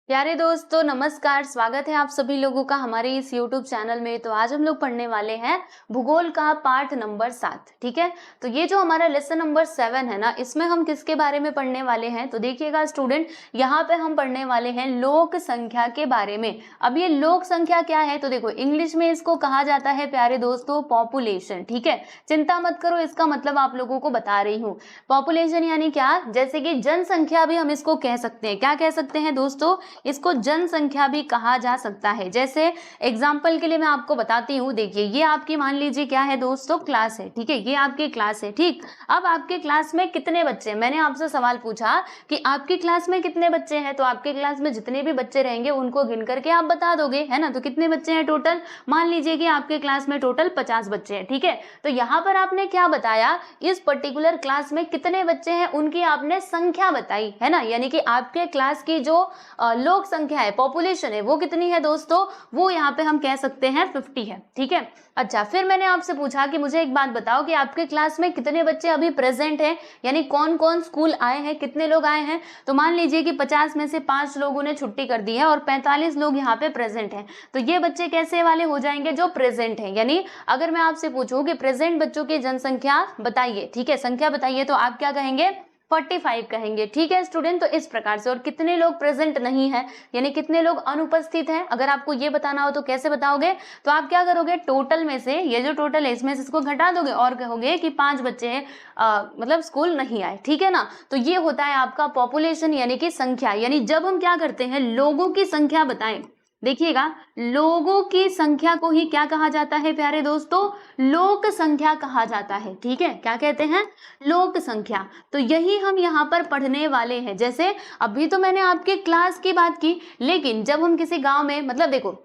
प्यारे दोस्तों नमस्कार, स्वागत है आप सभी लोगों का हमारे इस YouTube चैनल में। तो आज हम लोग पढ़ने वाले हैं भूगोल का पाठ नंबर 7। ठीक है, तो ये जो हमारा लेसन नंबर 7 है ना, इसमें हम किसके बारे में पढ़ने वाले हैं? तो देखिएगा स्टूडेंट, यहाँ पे हम पढ़ने वाले हैं लोक संख्या के बारे में। अब ये लोक संख्या क्या है? तो देखो इंग्लिश में इसको कहा जाता है प्यारे दोस्तों पॉपुलेशन। ठीक है, चिंता मत करो, इसका मतलब आप लोगों को बता रही हूँ। पॉपुलेशन यानी क्या? जैसे कि जनसंख्या भी हम इसको कह सकते हैं। क्या कह सकते हैं दोस्तों? इसको जनसंख्या भी कहा जा सकता है। जैसे एग्जाम्पल के लिए मैं आपको बताती हूँ, देखिए ये आपकी मान लीजिए क्या है दोस्तों, क्लास है। ठीक है, ये आपकी क्लास है। ठीक, अब आपके क्लास में कितने बच्चे हैं? मैंने आपसे सवाल पूछा कि आपकी क्लास में कितने बच्चे हैं, तो आपके क्लास में जितने भी बच्चे रहेंगे उनको गिन करके आप बता दोगे, है ना। तो कितने बच्चे हैं टोटल? मान लीजिए कि आपके क्लास में टोटल 50 बच्चे हैं। ठीक है, तो यहाँ पर आपने क्या बताया, इस पर्टिकुलर क्लास में कितने बच्चे हैं उनकी आपने संख्या बताई, है ना। यानी कि आपके क्लास की जो लोक संख्या है, पॉपुलेशन है, वो कितनी है दोस्तों? वो यहाँ पे हम कह सकते हैं 50 है। ठीक है, अच्छा फिर मैंने आपसे पूछा कि मुझे एक बात बताओ कि आपके क्लास में कितने बच्चे अभी प्रेजेंट हैं, यानी कौन कौन स्कूल आए हैं, कितने लोग आए हैं। तो मान लीजिए कि 50 में से 5 लोगों ने छुट्टी कर दी है और 45 लोग यहाँ पे प्रेजेंट हैं। तो ये बच्चे कैसे वाले हो जाएंगे? जो प्रेजेंट हैं। यानी अगर मैं आपसे पूछूं कि प्रेजेंट बच्चों की जनसंख्या बताइए, ठीक है, संख्या बताइए, तो आप क्या कहेंगे? 45 कहेंगे। ठीक है स्टूडेंट, तो इस प्रकार से। और कितने लोग प्रेजेंट नहीं है, यानी कितने लोग अनुपस्थित हैं, अगर आपको ये बताना हो तो कैसे बताओगे? तो आप क्या करोगे, टोटल में से ये जो टोटल है इसमें से इसको घटा दोगे और कहोगे कि 5 बच्चे हैं मतलब स्कूल नहीं आए। ठीक है ना, तो ये होता है आपका पॉपुलेशन यानी कि संख्या। यानी जब हम क्या करते हैं, लोगों की संख्या बताएं, देखिएगा लोगों की संख्या को ही क्या कहा जाता है प्यारे दोस्तों? लोक संख्या कहा जाता है। ठीक है, क्या कहते हैं? लोक संख्या। तो यही हम यहाँ पर पढ़ने वाले हैं। जैसे अभी तो मैंने आपके क्लास की बात की, लेकिन जब हम किसी गांव में, मतलब देखो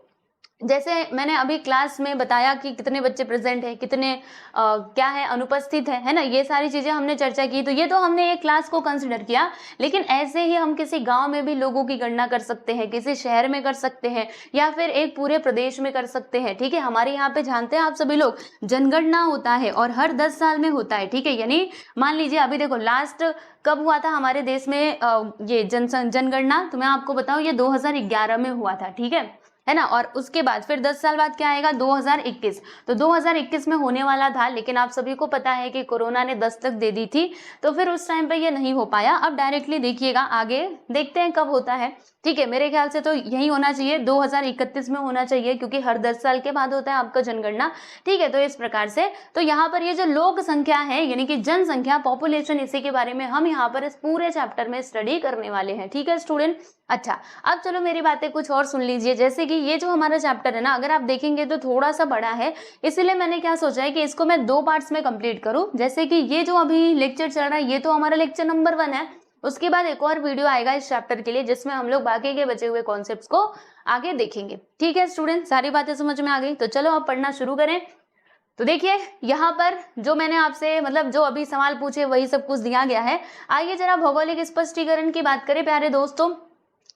जैसे मैंने अभी क्लास में बताया कि कितने बच्चे प्रेजेंट है, कितने क्या है अनुपस्थित है ना, ये सारी चीजें हमने चर्चा की। तो ये तो हमने एक क्लास को कंसिडर किया, लेकिन ऐसे ही हम किसी गांव में भी लोगों की गणना कर सकते हैं, किसी शहर में कर सकते हैं, या फिर एक पूरे प्रदेश में कर सकते हैं। ठीक है, हमारे यहाँ पे जानते हैं आप सभी लोग, जनगणना होता है और हर 10 साल में होता है। ठीक है, यानी मान लीजिए अभी देखो लास्ट कब हुआ था हमारे देश में ये जनगणना, तो मैं आपको बताऊं ये 2011 में हुआ था। ठीक है ना। और उसके बाद फिर 10 साल बाद क्या आएगा? 2021। तो 2021 में होने वाला था, लेकिन आप सभी को पता है कि कोरोना ने दस्तक दे दी थी, तो फिर उस टाइम पे ये नहीं हो पाया। अब डायरेक्टली देखिएगा, आगे देखते हैं कब होता है। ठीक है, मेरे ख्याल से तो यही होना चाहिए, 2031 में होना चाहिए, क्योंकि हर 10 साल के बाद होता है आपका जनगणना। ठीक है, तो इस प्रकार से तो यहाँ पर ये जो लोक संख्या है यानी कि जनसंख्या, पॉपुलेशन, इसी के बारे में हम यहाँ पर इस पूरे चैप्टर में स्टडी करने वाले हैं। ठीक है स्टूडेंट, अच्छा अब चलो मेरी बातें कुछ और सुन लीजिए। जैसे कि ये जो हमारा चैप्टर है ना, अगर आप देखेंगे तो थोड़ा सा बड़ा है, इसीलिए मैंने क्या सोचा है कि इसको मैं 2 पार्ट्स में कंप्लीट करूं। जैसे कि ये जो अभी लेक्चर चल रहा है, ये तो हमारा लेक्चर नंबर 1 है। उसके बाद एक और वीडियो आएगा इस चैप्टर के लिए, जिसमें हम लोग बाकी के बचे हुए कॉन्सेप्ट्स को आगे देखेंगे। ठीक है स्टूडेंट, सारी बातें समझ में आ गई? तो चलो अब पढ़ना शुरू करें। तो देखिए यहाँ पर जो मैंने आपसे मतलब जो अभी सवाल पूछे वही सब कुछ दिया गया है। आइए जरा भौगोलिक स्पष्टीकरण की बात करें प्यारे दोस्तों।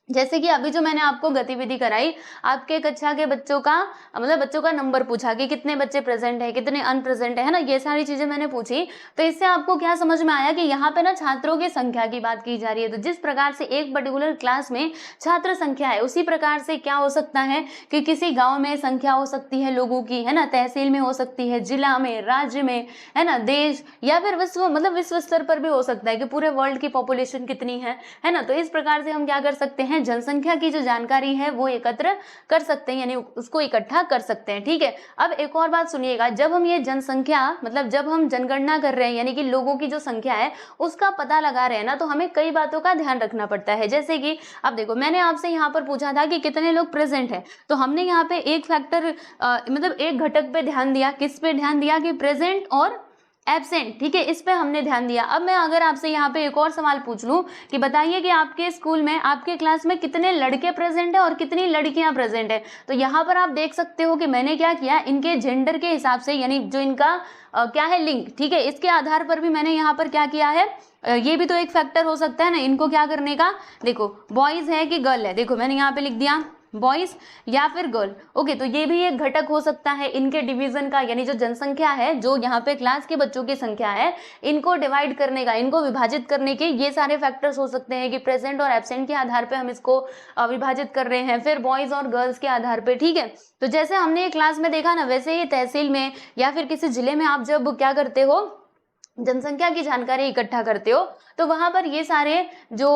जैसे कि अभी जो मैंने आपको गतिविधि कराई, आपके कक्षा के बच्चों का मतलब बच्चों का नंबर पूछा कि कितने बच्चे प्रेजेंट है, कितने अनप्रेजेंट है ना, ये सारी चीजें मैंने पूछी। तो इससे आपको क्या समझ में आया कि यहाँ पे ना छात्रों की संख्या की बात की जा रही है। तो जिस प्रकार से एक पर्टिकुलर क्लास में छात्र संख्या है, उसी प्रकार से क्या हो सकता है कि किसी गाँव में संख्या हो सकती है लोगों की, है ना, तहसील में हो सकती है, जिला में, राज्य में, है ना, देश, या फिर विश्व, मतलब विश्व स्तर पर भी हो सकता है कि पूरे वर्ल्ड की पॉपुलेशन कितनी है ना। तो इस प्रकार से हम क्या कर सकते हैं, जनसंख्या की जो जानकारी है वो एकत्र कर सकते हैं, यानी उसको इकट्ठा कर सकते हैं। ठीक है, अब एक और बात सुनिएगा, जब हम ये जनसंख्या मतलब जब हम जनगणना कर रहे हैं, यानी कि लोगों की जो संख्या है उसका पता लगा रहे हैं ना, तो हमें कई बातों का ध्यान रखना पड़ता है। जैसे कि अब देखो मैंने आपसे यहाँ पर पूछा था कि कितने लोग प्रेजेंट है, तो हमने यहाँ पे एक फैक्टर मतलब एक घटक पे ध्यान दिया। किस पे ध्यान दिया? कि प्रेजेंट और एब्सेंट। ठीक है, इस पे हमने ध्यान दिया। अब मैं अगर आपसे यहाँ पे एक और सवाल पूछ लूं कि बताइए कि आपके स्कूल में, आपके क्लास में कितने लड़के प्रेजेंट है और कितनी लड़कियां प्रेजेंट है, तो यहाँ पर आप देख सकते हो कि मैंने क्या किया, इनके जेंडर के हिसाब से, यानी जो इनका क्या है लिंग, ठीक है, इसके आधार पर भी मैंने यहाँ पर क्या किया है, ये भी तो एक फैक्टर हो सकता है ना इनको क्या करने का। देखो बॉयज है कि गर्ल है, देखो मैंने यहाँ पे लिख दिया बॉयज या फिर गर्ल। ओके, तो ये भी एक घटक हो सकता है इनके डिवीजन का, यानी जो जनसंख्या है, जो यहाँ पे क्लास के बच्चों की संख्या है, इनको डिवाइड करने का, इनको विभाजित करने के ये सारे फैक्टर्स हो सकते हैं कि प्रेजेंट और एब्सेंट के आधार पे हम इसको विभाजित कर रहे हैं, फिर बॉयज और गर्ल्स के आधार पे। ठीक है, तो जैसे हमने ये क्लास में देखा ना, वैसे ही तहसील में या फिर किसी जिले में आप जब क्या करते हो, जनसंख्या की जानकारी इकट्ठा करते हो, तो वहां पर ये सारे जो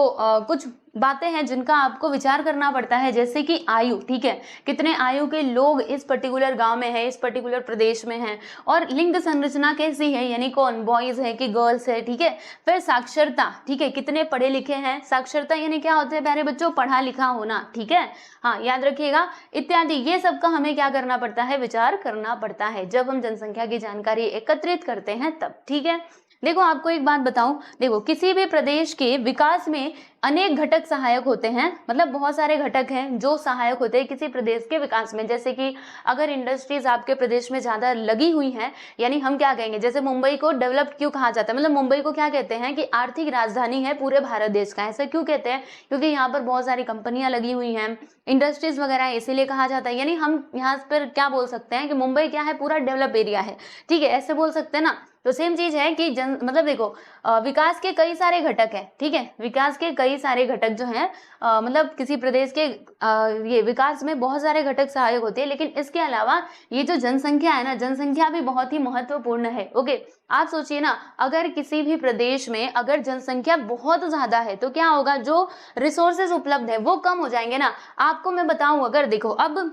कुछ बातें हैं जिनका आपको विचार करना पड़ता है, जैसे कि आयु। ठीक है, कितने आयु के लोग इस पर्टिकुलर गांव में है, इस पर्टिकुलर प्रदेश में हैं, और लिंग संरचना कैसी है, यानी कौन बॉयज है कि गर्ल्स है। ठीक है, फिर साक्षरता। ठीक है, कितने पढ़े लिखे हैं, साक्षरता यानी क्या होता है प्यारे बच्चों, पढ़ा लिखा होना। ठीक है, हाँ याद रखिएगा, इत्यादि ये सब का हमें क्या करना पड़ता है, विचार करना पड़ता है जब हम जनसंख्या की जानकारी एकत्रित करते हैं तब। ठीक है, देखो आपको एक बात बताऊं, देखो किसी भी प्रदेश के विकास में अनेक घटक सहायक होते हैं, मतलब बहुत सारे घटक हैं जो सहायक होते हैं किसी प्रदेश के विकास में। जैसे कि अगर इंडस्ट्रीज आपके प्रदेश में ज्यादा लगी हुई हैं, यानी हम क्या कहेंगे, जैसे मुंबई को डेवलप्ड क्यों कहा जाता है, मतलब मुंबई को क्या कहते हैं कि आर्थिक राजधानी है पूरे भारत देश का। ऐसा क्यों कहते हैं, क्योंकि यहाँ पर बहुत सारी कंपनियां लगी हुई हैं, इंडस्ट्रीज वगैरह, इसीलिए कहा जाता है। यानी हम यहाँ पर क्या बोल सकते हैं कि मुंबई क्या है, पूरा डेवलप एरिया है। ठीक है, ऐसे बोल सकते हैं ना। तो सेम चीज है कि मतलब देखो विकास के कई सारे घटक हैं। ठीक है, विकास के कई सारे घटक जो हैं, मतलब किसी प्रदेश के ये विकास में बहुत सारे घटक सहायक होते हैं, लेकिन इसके अलावा ये जो जनसंख्या है ना, जनसंख्या भी बहुत ही महत्वपूर्ण है। ओके, आप सोचिए ना, अगर किसी भी प्रदेश में अगर जनसंख्या बहुत ज्यादा है तो क्या होगा, जो रिसोर्सेज उपलब्ध है वो कम हो जाएंगे ना। आपको मैं बताऊं, अगर देखो अब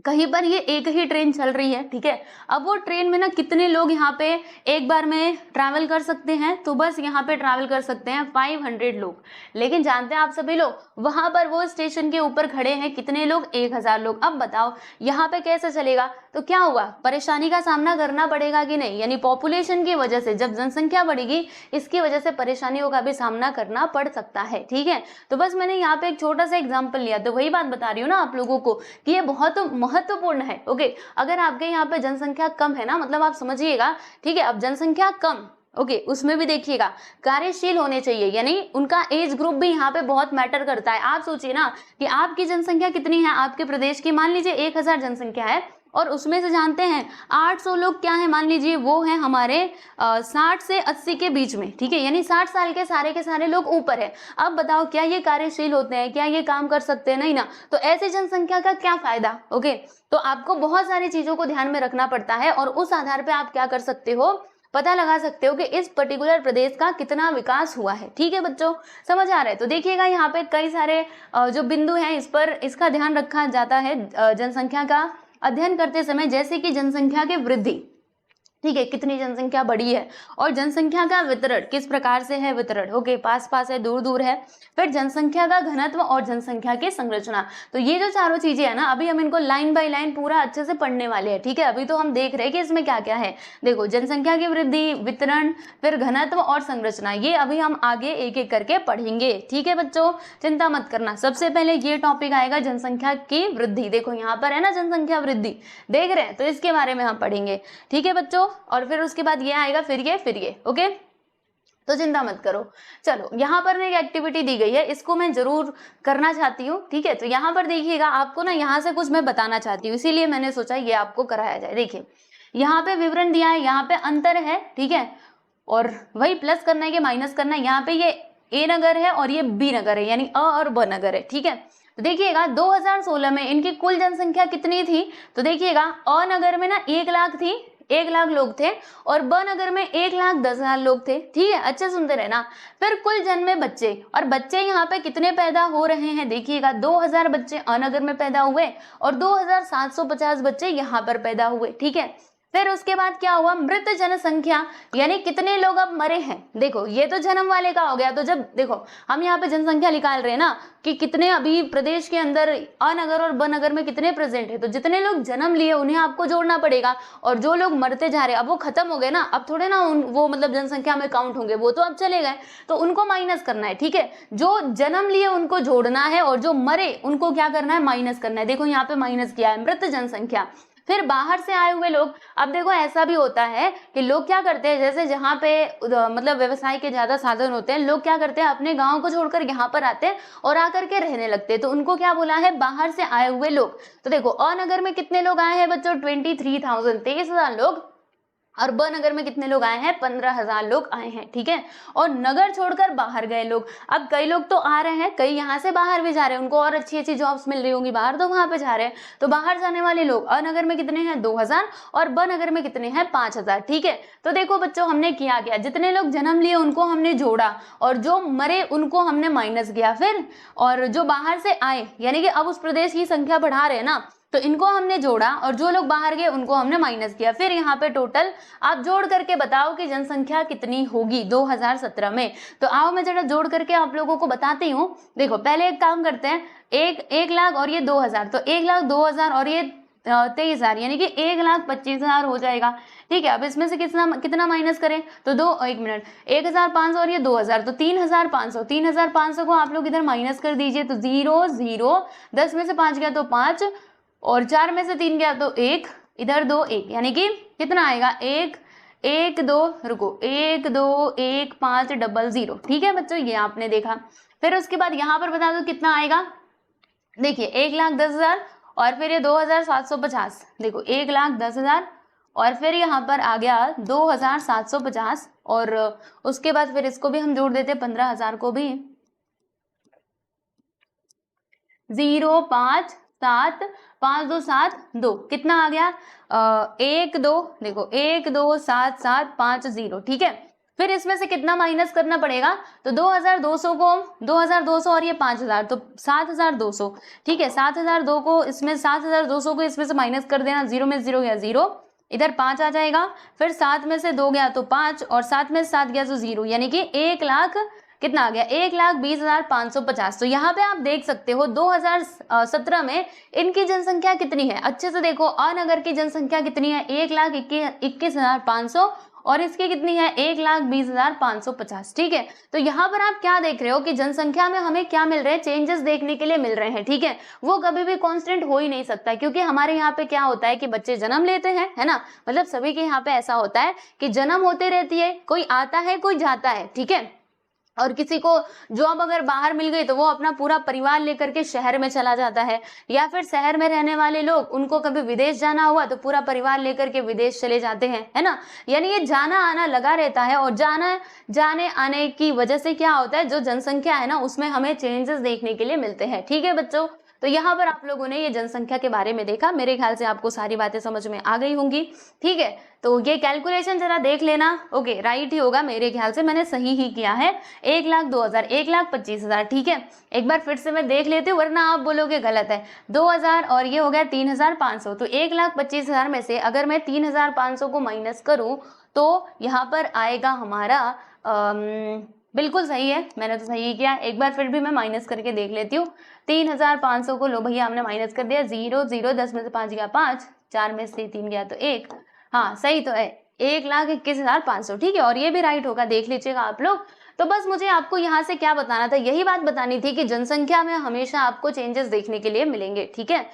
कहीं पर ये एक ही ट्रेन चल रही है, ठीक है, अब वो ट्रेन में ना कितने लोग यहाँ पे एक बार में ट्रैवल कर सकते हैं, तो बस यहाँ पे ट्रैवल कर सकते हैं 500 लोग। लेकिन जानते हैं आप सभी लोग, वहां पर वो स्टेशन के ऊपर खड़े हैं कितने लोग, 1000 लोग। अब बताओ यहाँ पे कैसे चलेगा, तो क्या हुआ, परेशानी का सामना करना पड़ेगा कि नहीं, यानी पॉपुलेशन की वजह से, जब जनसंख्या बढ़ेगी इसकी वजह से परेशानियों का भी सामना करना पड़ सकता है। ठीक है, तो बस मैंने यहाँ पे एक छोटा सा एग्जाम्पल लिया, तो वही बात बता रही हूँ ना आप लोगों को कि ये बहुत महत्वपूर्ण है। ओके, अगर आपके यहाँ पे जनसंख्या कम है ना, मतलब आप समझिएगा, ठीक है, अब जनसंख्या कम, ओके, उसमें भी देखिएगा कार्यशील होने चाहिए, यानी उनका एज ग्रुप भी यहाँ पे बहुत मैटर करता है। आप सोचिए ना कि आपकी जनसंख्या कितनी है, आपके प्रदेश की मान लीजिए 1000 जनसंख्या है, और उसमें से जानते हैं 800 लोग क्या है, मान लीजिए वो है हमारे 60 से 80 के बीच में। ठीक है, यानी 60 साल के सारे लोग ऊपर है। अब बताओ क्या ये कार्यशील होते हैं, क्या ये काम कर सकते हैं, नहीं ना। तो ऐसी जनसंख्या का क्या फायदा। ओके, तो आपको बहुत सारी चीजों को ध्यान में रखना पड़ता है, और उस आधार पर आप क्या कर सकते हो, पता लगा सकते हो कि इस पर्टिकुलर प्रदेश का कितना विकास हुआ है। ठीक है बच्चों, समझ आ रहा है। तो देखिएगा यहाँ पे कई सारे जो बिंदु हैं, इस पर इसका ध्यान रखा जाता है जनसंख्या का अध्ययन करते समय, जैसे कि जनसंख्या की वृद्धि, ठीक है, कितनी जनसंख्या बढ़ी है, और जनसंख्या का वितरण किस प्रकार से है, वितरण, ओके, पास पास है, दूर दूर है, फिर जनसंख्या का घनत्व और जनसंख्या की संरचना। तो ये जो चारों चीजें है ना, अभी हम इनको लाइन बाय लाइन पूरा अच्छे से पढ़ने वाले हैं। ठीक है, अभी तो हम देख रहे हैं कि इसमें क्या क्या है। देखो, जनसंख्या की वृद्धि, वितरण, फिर घनत्व और संरचना, ये अभी हम आगे एक एक करके पढ़ेंगे। ठीक है बच्चों, चिंता मत करना। सबसे पहले ये टॉपिक आएगा जनसंख्या की वृद्धि। देखो यहाँ पर है ना जनसंख्या वृद्धि, देख रहे हैं, तो इसके बारे में हम पढ़ेंगे। ठीक है बच्चों, और फिर उसके बाद ये आएगा, फिर ये, ओके, तो चिंता मत करो। चलो, यहाँ पर एक एक्टिविटी दी गई है, इसको मैं जरूर करना चाहती हूँ। ठीक है, तो यहाँ पर देखिएगा, आपको ना यहाँ से कुछ मैं बताना चाहती हूँ, इसीलिए मैंने सोचा ये आपको कराया जाए। देखिए यहाँ पे विवरण दिया है, यहाँ पे अंतर है, ठीक है, और वही प्लस करना है कि माइनस करना है। यहाँ पे ये ए नगर है और ये बी नगर है, यानी अ और ब नगर है। ठीक है, तो देखिएगा 2016 में इनकी कुल जनसंख्या कितनी थी, तो देखिएगा अ नगर में ना 1 लाख थी, 1 लाख लोग थे, और ब नगर में 1,10,000 लोग थे। ठीक है, अच्छे सुनते रहना। फिर कुल जन्मे बच्चे, और बच्चे यहाँ पे कितने पैदा हो रहे हैं, देखिएगा 2000 बच्चे अ नगर में पैदा हुए और 2750 बच्चे यहाँ पर पैदा हुए। ठीक है, फिर उसके बाद क्या हुआ, मृत जनसंख्या, यानी कितने लोग अब मरे हैं। देखो ये तो जन्म वाले का हो गया, तो जब देखो हम यहाँ पे जनसंख्या निकाल रहे हैं ना कि कितने अभी प्रदेश के अंदर अ नगर और ब नगर में कितने प्रेजेंट है, तो जितने लोग जन्म लिए उन्हें आपको जोड़ना पड़ेगा, और जो लोग मरते जा रहे हैं अब वो खत्म हो गए ना, अब थोड़े ना वो मतलब जनसंख्या में काउंट होंगे, वो तो अब चले गए, तो उनको माइनस करना है। ठीक है, जो जन्म लिए उनको जोड़ना है, और जो मरे उनको क्या करना है, माइनस करना है। देखो यहाँ पे माइनस किया है, मृत जनसंख्या। फिर बाहर से आए हुए लोग, अब देखो ऐसा भी होता है कि लोग क्या करते हैं, जैसे जहाँ पे मतलब व्यवसाय के ज्यादा साधन होते हैं, लोग क्या करते हैं अपने गांव को छोड़कर यहाँ पर आते हैं और आकर के रहने लगते हैं, तो उनको क्या बोला है, बाहर से आए हुए लोग। तो देखो अ नगर में कितने लोग आए हैं बच्चों, 23,000, 23,000 लोग, और ब नगर में कितने लोग आए हैं, 15,000 लोग आए हैं, ठीक है। और नगर छोड़कर बाहर गए लोग, अब कई लोग तो आ रहे हैं, कई यहाँ से बाहर भी जा रहे हैं, उनको और अच्छी अच्छी जॉब्स मिल रही होंगी बाहर, तो वहां पे जा रहे हैं। तो बाहर जाने वाले लोग अ नगर में कितने हैं, 2,000, और ब नगर में कितने हैं, 5,000, ठीक है। तो देखो बच्चों हमने किया क्या, जितने लोग जन्म लिए उनको हमने जोड़ा, और जो मरे उनको हमने माइनस किया, फिर और जो बाहर से आए यानी कि अब उस प्रदेश की संख्या बढ़ा रहे हैं ना, तो इनको हमने जोड़ा, और जो लोग बाहर गए उनको हमने माइनस किया। फिर यहाँ पे टोटल आप जोड़ करके बताओ कि जनसंख्या कितनी होगी 2017 में। तो आओ मैं जरा जोड़ करके आप लोगों को बताती हूँ। देखो पहले एक काम करते हैं, एक लाख और ये 2,000, तो 1,02,000 और ये 23,000, यानी कि 1,25,000 हो जाएगा, ठीक है। अब इसमें से कितना माइनस करें, तो 1,500 और ये 2,000, तो 3,500, 3,500 को आप लोग इधर माइनस कर दीजिए, तो 0 0, 10 में से 5 गया तो 5, और 4 में से 3 गया तो 1, इधर 2 1, यानी कि कितना आएगा, 1 1 2, रुको 1 2 1 5 0 0, ठीक है बच्चों, ये आपने देखा। फिर उसके बाद यहाँ पर बता दो कितना आएगा, देखिए 1,10,000 और फिर ये 2,750, देखो 1,10,000 और फिर यहाँ पर आ गया 2,750, और उसके बाद फिर इसको भी हम जोड़ देते 15,000 को भी, 0 5 7 5 2 7 2, कितना आ गया, 1 2, देखो 1 2 7 7 5 0, ठीक है। फिर इसमें से कितना माइनस करना पड़ेगा, तो 2,200 को, 2,200 और ये 5,000, तो 7,200, ठीक है। 7,002 को इसमें, 7,200 को इसमें से माइनस कर देना, 0 में 0 गया 0, इधर 5 आ जाएगा, फिर 7 में से 2 गया तो 5, और 7 में से 7 गया तो 0, यानी कि 1 लाख कितना आ गया, 1,20,550। तो यहाँ पे आप देख सकते हो 2017 में इनकी जनसंख्या कितनी है, अच्छे से देखो, अ नगर की जनसंख्या कितनी है, 1,21,500, और इसकी कितनी है, 1,20,550, ठीक है। तो यहाँ पर आप क्या देख रहे हो कि जनसंख्या में हमें क्या मिल रहे हैं, चेंजेस देखने के लिए मिल रहे हैं, ठीक है। वो कभी भी कांस्टेंट हो ही नहीं सकता, क्योंकि हमारे यहाँ पे क्या होता है कि बच्चे जन्म लेते हैं, है ना, मतलब सभी के यहाँ पे ऐसा होता है कि जन्म होते रहती है, कोई आता है कोई जाता है, ठीक है। और किसी को जॉब अगर बाहर मिल गई तो वो अपना पूरा परिवार लेकर के शहर में चला जाता है, या फिर शहर में रहने वाले लोग, उनको कभी विदेश जाना हुआ तो पूरा परिवार लेकर के विदेश चले जाते हैं, है ना। यानी ये जाना आना लगा रहता है, और जाने आने की वजह से क्या होता है, जो जनसंख्या है ना उसमें हमें चेंजेस देखने के लिए मिलते हैं, ठीक है बच्चों। तो यहाँ पर आप लोगों ने ये जनसंख्या के बारे में देखा, मेरे ख्याल से आपको सारी बातें समझ में आ गई होंगी, ठीक है। तो ये कैलकुलेशन जरा देख लेना, ओके राइट ही होगा मेरे ख्याल से, मैंने सही ही किया है, 1,02,000, 1,25,000, ठीक है। एक बार फिर से मैं देख लेती हूँ, वरना आप बोलोगे गलत है, 2,000 और ये हो गया 3,500, तो 1,25,000 में से अगर मैं 3,500 को माइनस करूँ तो यहाँ पर आएगा हमारा बिल्कुल सही है, मैंने तो सही किया। एक बार फिर भी मैं माइनस करके देख लेती हूँ, 3,500 को लो भैया हमने माइनस कर दिया, 0 0, 10 में से 5 गया 5, 4 में से 3 गया तो 1, हाँ सही तो है, 1,21,500, ठीक है। और ये भी राइट होगा, देख लीजिएगा आप लोग। तो बस मुझे आपको यहाँ से क्या बताना था, यही बात बतानी थी कि जनसंख्या में हमेशा आपको चेंजेस देखने के लिए मिलेंगे, ठीक है।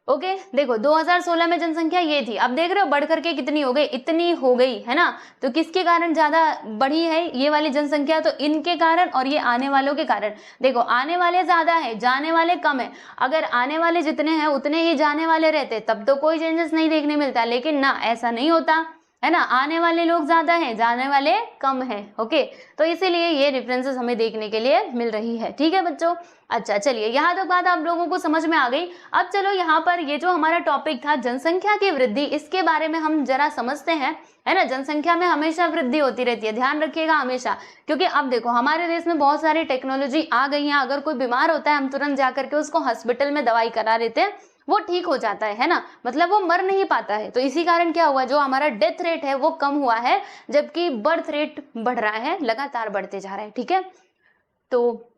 ओके देखो 2016 में जनसंख्या ये थी, अब देख रहे हो बढ़ करके कितनी हो गई, इतनी हो गई, है ना। तो किसके कारण ज्यादा बढ़ी है ये वाली जनसंख्या, तो इनके कारण और ये आने वालों के कारण। देखो आने वाले ज्यादा है, जाने वाले कम है, अगर आने वाले जितने हैं उतने ही जाने वाले रहते तब तो कोई चेंजेस नहीं देखने मिलता, लेकिन ना ऐसा नहीं होता, है ना। आने वाले लोग ज्यादा हैं, जाने वाले कम हैं, ओके। तो इसीलिए ये डिफरेंसेस हमें देखने के लिए मिल रही है, ठीक है बच्चों। अच्छा चलिए यहाँ तक बात आप लोगों को समझ में आ गई। अब चलो यहाँ पर ये जो हमारा टॉपिक था जनसंख्या की वृद्धि, इसके बारे में हम जरा समझते हैं, है ना। जनसंख्या में हमेशा वृद्धि होती रहती है, ध्यान रखिएगा हमेशा, क्योंकि अब देखो हमारे देश में बहुत सारी टेक्नोलॉजी आ गई है, अगर कोई बीमार होता है हम तुरंत जाकर के उसको हॉस्पिटल में दवाई करा देते हैं, वो ठीक हो जाता है ना, मतलब वो मर नहीं पाता है। तो इसी कारण क्या हुआ, जो हमारा डेथ रेट है वो कम हुआ है, जबकि बर्थ रेट बढ़ रहा है, लगातार बढ़ते जा रहा है, ठीक है। तो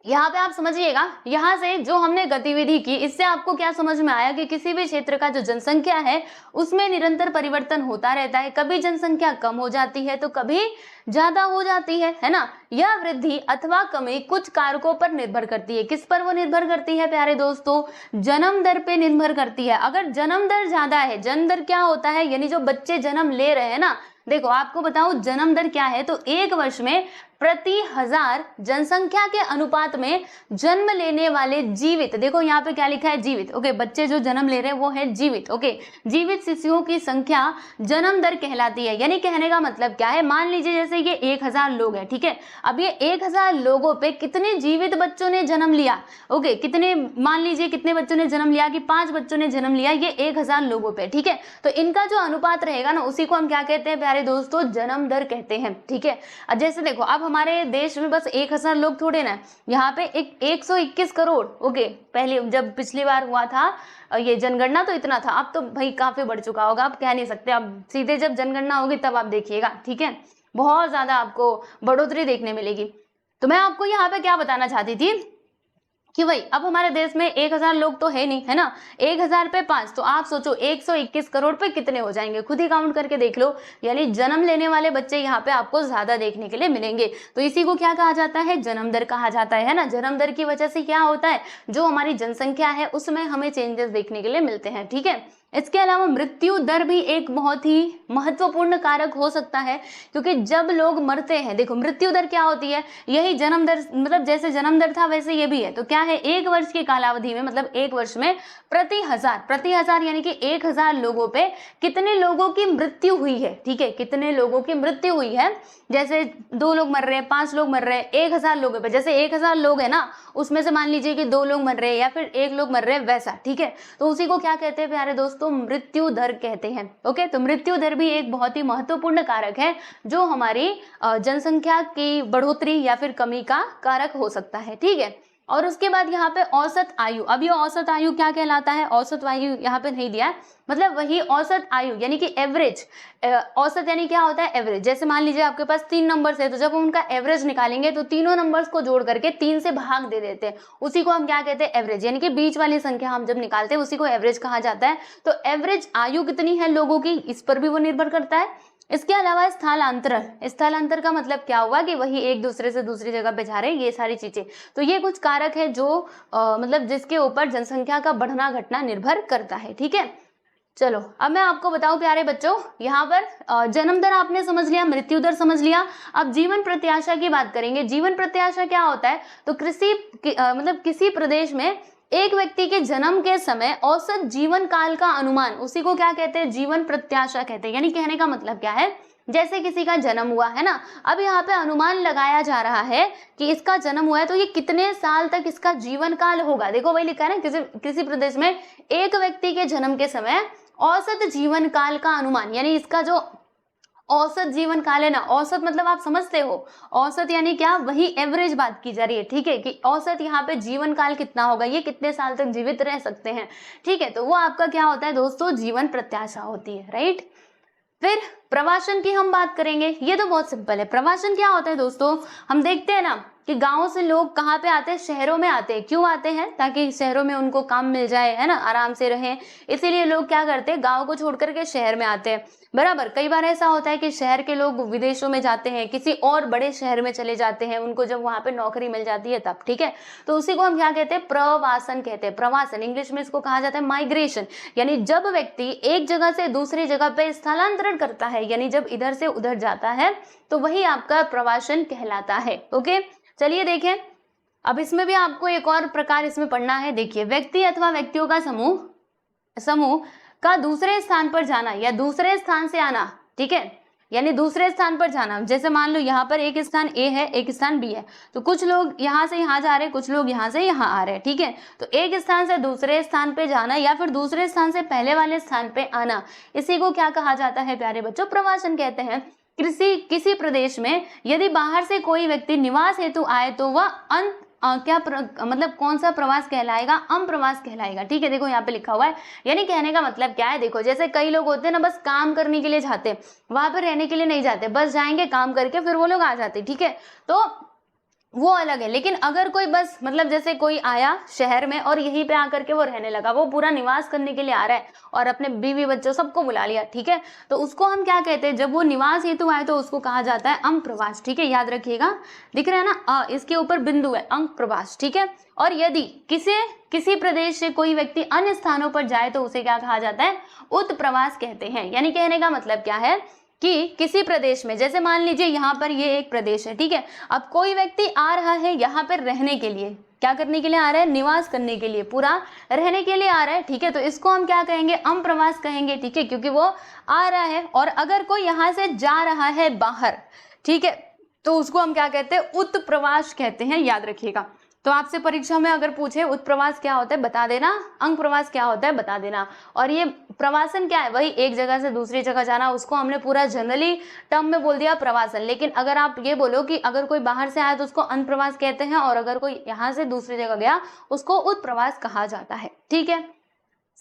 यहाँ पे आप समझिएगा, यहाँ से जो हमने गतिविधि की इससे आपको क्या समझ में आया कि किसी भी क्षेत्र का जो जनसंख्या है उसमें निरंतर परिवर्तन होता रहता है। कभी जनसंख्या कम हो जाती है तो कभी ज्यादा हो जाती है ना। यह वृद्धि अथवा कमी कुछ कारकों पर निर्भर करती है। किस पर वो निर्भर करती है प्यारे दोस्तों? जन्म दर पे निर्भर करती है। अगर जन्म दर ज्यादा है, जन्म दर क्या होता है, यानी जो बच्चे जन्म ले रहे हैं ना, देखो आपको बताऊं जन्म दर क्या है, तो एक वर्ष में प्रति हजार जनसंख्या के अनुपात में जन्म लेने वाले जीवित, देखो यहाँ पे क्या लिखा है, जीवित, ओके, बच्चे जो जन्म ले रहे हैं वो है जीवित, ओके, जीवित शिशुओं की संख्या जन्म दर कहलाती है। यानी कहने का मतलब क्या है, मान लीजिए जैसे ये 1000 लोग हैं, ठीक है, अब ये 1000 लोगों पे कितने जीवित बच्चों ने जन्म लिया, ओके, कितने, मान लीजिए कितने बच्चों ने जन्म लिया कि 5 बच्चों ने जन्म लिया ये 1000 लोगों पे, ठीक है, तो इनका जो अनुपात रहेगा ना उसी को हम क्या कहते हैं प्यारे दोस्तों, जन्म दर कहते हैं, ठीक है। अब जैसे देखो अब हमारे देश में बस 1000 लोग थोड़े ना, यहाँ पे 121 करोड़, ओके, पहले जब पिछली बार हुआ था ये जनगणना तो इतना था, अब तो भाई काफी बढ़ चुका होगा, अब कह नहीं सकते, अब सीधे जब जनगणना होगी तब आप देखिएगा, ठीक है, बहुत ज्यादा आपको बढ़ोतरी देखने मिलेगी। तो मैं आपको यहाँ पे क्या बताना चाहती थी कि भाई अब हमारे देश में 1000 लोग तो है नहीं, है ना, 1000 पे 5, तो आप सोचो 121 करोड़ पे कितने हो जाएंगे, खुद ही काउंट करके देख लो। यानी जन्म लेने वाले बच्चे यहाँ पे आपको ज्यादा देखने के लिए मिलेंगे। तो इसी को क्या कहा जाता है, जन्म दर कहा जाता है ना। जन्म दर की वजह से क्या होता है, जो हमारी जनसंख्या है उसमें हमें चेंजेस देखने के लिए मिलते हैं, ठीक है। इसके अलावा मृत्यु दर भी एक बहुत ही महत्वपूर्ण कारक हो सकता है, क्योंकि जब लोग मरते हैं, देखो मृत्यु दर क्या होती है, यही जन्म दर, मतलब जैसे जन्म दर था वैसे ये भी है। तो क्या है, एक वर्ष की कालावधि में, मतलब एक वर्ष में प्रति हजार यानी कि 1000 लोगों पे कितने लोगों की मृत्यु हुई है, ठीक है, कितने लोगों की मृत्यु हुई है। जैसे 2 लोग मर रहे हैं, 5 लोग मर रहे हैं, 1000 लोगों पे, जैसे 1000 लोग है ना, उसमें से मान लीजिए कि 2 लोग मर रहे हैं या फिर 1 लोग मर रहे हैं, वैसा, ठीक है। तो उसी को क्या कहते हैं प्यारे दोस्तों, मृत्यु दर कहते हैं, ओके। तो मृत्यु दर भी एक बहुत ही महत्वपूर्ण कारक है जो हमारी जनसंख्या की बढ़ोतरी या फिर कमी का कारक हो सकता है, ठीक है। और उसके बाद यहाँ पे औसत आयु, अब ये औसत आयु क्या कहलाता है, औसत आयु यहाँ पे नहीं दिया है, मतलब वही औसत आयु यानी कि एवरेज, औसत यानी क्या होता है, एवरेज। जैसे मान लीजिए आपके पास 3 नंबर्स है, तो जब हम उनका एवरेज निकालेंगे तो तीनों नंबर्स को जोड़ करके 3 से भाग दे देते हैं, उसी को हम क्या कहते हैं, एवरेज, यानी कि बीच वाली संख्या हम जब निकालते हैं उसी को एवरेज कहा जाता है। तो एवरेज आयु कितनी है लोगों की, इस पर भी वो निर्भर करता है। इसके अलावा स्थलांतरण, स्थलांतर का मतलब क्या हुआ कि वही एक दूसरे से दूसरी जगह पे जा रहे हैं, ये सारी चीजें। तो ये कुछ कारक है जो मतलब जिसके ऊपर जनसंख्या का बढ़ना घटना निर्भर करता है, ठीक है। चलो अब मैं आपको बताऊं प्यारे बच्चों, यहाँ पर जन्म दर आपने समझ लिया, मृत्यु दर समझ लिया। अब जीवन प्रत्याशा की बात करेंगे। जीवन प्रत्याशा क्या होता है, तो मतलब किसी प्रदेश में एक व्यक्ति के जन्म के समय औसत जीवन काल का अनुमान, उसी को क्या कहते हैं, जीवन प्रत्याशा कहते हैं। यानी कहने का मतलब क्या है, जैसे किसी का जन्म हुआ है ना, अब यहाँ पे अनुमान लगाया जा रहा है कि इसका जन्म हुआ है तो ये कितने साल तक इसका जीवन काल होगा। देखो वही लिखा है ना, किसी प्रदेश में एक व्यक्ति के जन्म के समय औसत जीवन काल का अनुमान, यानी इसका जो औसत जीवन काल है ना, औसत मतलब आप समझते हो, औसत यानी क्या, वही एवरेज बात की जा रही है, ठीक है, कि औसत यहाँ पे जीवन काल कितना होगा, ये कितने साल तक जीवित रह सकते हैं, ठीक है। तो वो आपका क्या होता है दोस्तों, जीवन प्रत्याशा होती है, राइट। फिर प्रवासन की हम बात करेंगे। ये तो बहुत सिंपल है। प्रवासन क्या होता है दोस्तों, हम देखते हैं ना कि गांव से लोग कहाँ पे आते हैं, शहरों में आते हैं। क्यों आते हैं, ताकि शहरों में उनको काम मिल जाए, है ना, आराम से रहें, इसीलिए लोग क्या करते हैं, गांव को छोड़ करके शहर में आते हैं, बराबर। कई बार ऐसा होता है कि शहर के लोग विदेशों में जाते हैं, किसी और बड़े शहर में चले जाते हैं, उनको जब वहां पे नौकरी मिल जाती है तब, ठीक है। तो उसी को हम क्या कहते हैं, प्रवासन कहते हैं, प्रवासन, इंग्लिश में इसको कहा जाता है माइग्रेशन। यानी जब व्यक्ति एक जगह से दूसरी जगह पे स्थलांतरण करता है, यानी जब इधर से उधर जाता है, तो वही आपका प्रवासन कहलाता है, ओके। चलिए देखें, अब इसमें भी आपको एक और प्रकार इसमें पढ़ना है। देखिए, व्यक्ति अथवा व्यक्तियों का समूह का दूसरे स्थान पर जाना या दूसरे स्थान से आना, ठीक है, यानी दूसरे स्थान पर जाना। जैसे मान लो यहाँ पर एक स्थान ए है, एक स्थान बी है, तो कुछ लोग यहाँ से यहाँ जा रहे हैं, कुछ लोग यहाँ से यहाँ आ रहे हैं, ठीक है। तो एक स्थान से दूसरे स्थान पे जाना या फिर दूसरे स्थान से पहले वाले स्थान पे आना, इसी को क्या कहा जाता है प्यारे बच्चों, प्रवासन कहते हैं। किसी प्रदेश में यदि बाहर से कोई व्यक्ति निवास हेतु आए तो वह मतलब कौन सा प्रवास कहलाएगा, प्रवास कहलाएगा, ठीक है। देखो यहाँ पे लिखा हुआ है, यानी कहने का मतलब क्या है, देखो जैसे कई लोग होते हैं ना, बस काम करने के लिए जाते हैं, वहां पे रहने के लिए नहीं जाते, बस जाएंगे काम करके फिर वो लोग आ जाते, ठीक है। तो वो अलग है। लेकिन अगर कोई बस मतलब जैसे कोई आया शहर में और यहीं पे आकर के वो रहने लगा, वो पूरा निवास करने के लिए आ रहा है और अपने बीवी बच्चों सबको बुला लिया, ठीक है, तो उसको हम क्या कहते हैं, जब वो निवास हेतु आए तो उसको कहा जाता है अंग प्रवास, ठीक है, याद रखिएगा, दिख रहा है ना, इसके ऊपर बिंदु है, अंग प्रवास, ठीक है। और यदि किसी प्रदेश से कोई व्यक्ति अन्य स्थानों पर जाए तो उसे क्या कहा जाता है, उत्प्रवास कहते हैं। यानी कहने का मतलब क्या है कि किसी प्रदेश में, जैसे मान लीजिए यहाँ पर ये एक प्रदेश है, ठीक है, अब कोई व्यक्ति आ रहा है यहाँ पर रहने के लिए, क्या करने के लिए आ रहा है, निवास करने के लिए, पूरा रहने के लिए आ रहा है, ठीक है, तो इसको हम क्या कहेंगे, अंप्रवास कहेंगे, ठीक है, क्योंकि वो आ रहा है। और अगर कोई यहाँ से जा रहा है बाहर, ठीक है, तो उसको हम क्या कहते हैं, उत्प्रवास कहते हैं, याद रखिएगा। तो आपसे परीक्षा में अगर पूछे उत्प्रवास क्या होता है बता देना, अंग प्रवास क्या होता है बता देना। और ये प्रवासन क्या है, वही एक जगह से दूसरी जगह जाना, उसको हमने पूरा जनरली टर्म में बोल दिया प्रवासन। लेकिन अगर आप ये बोलो कि अगर कोई बाहर से आया तो उसको अंतप्रवास कहते हैं, और अगर कोई यहाँ से दूसरी जगह गया उसको उत्प्रवास कहा जाता है, ठीक है,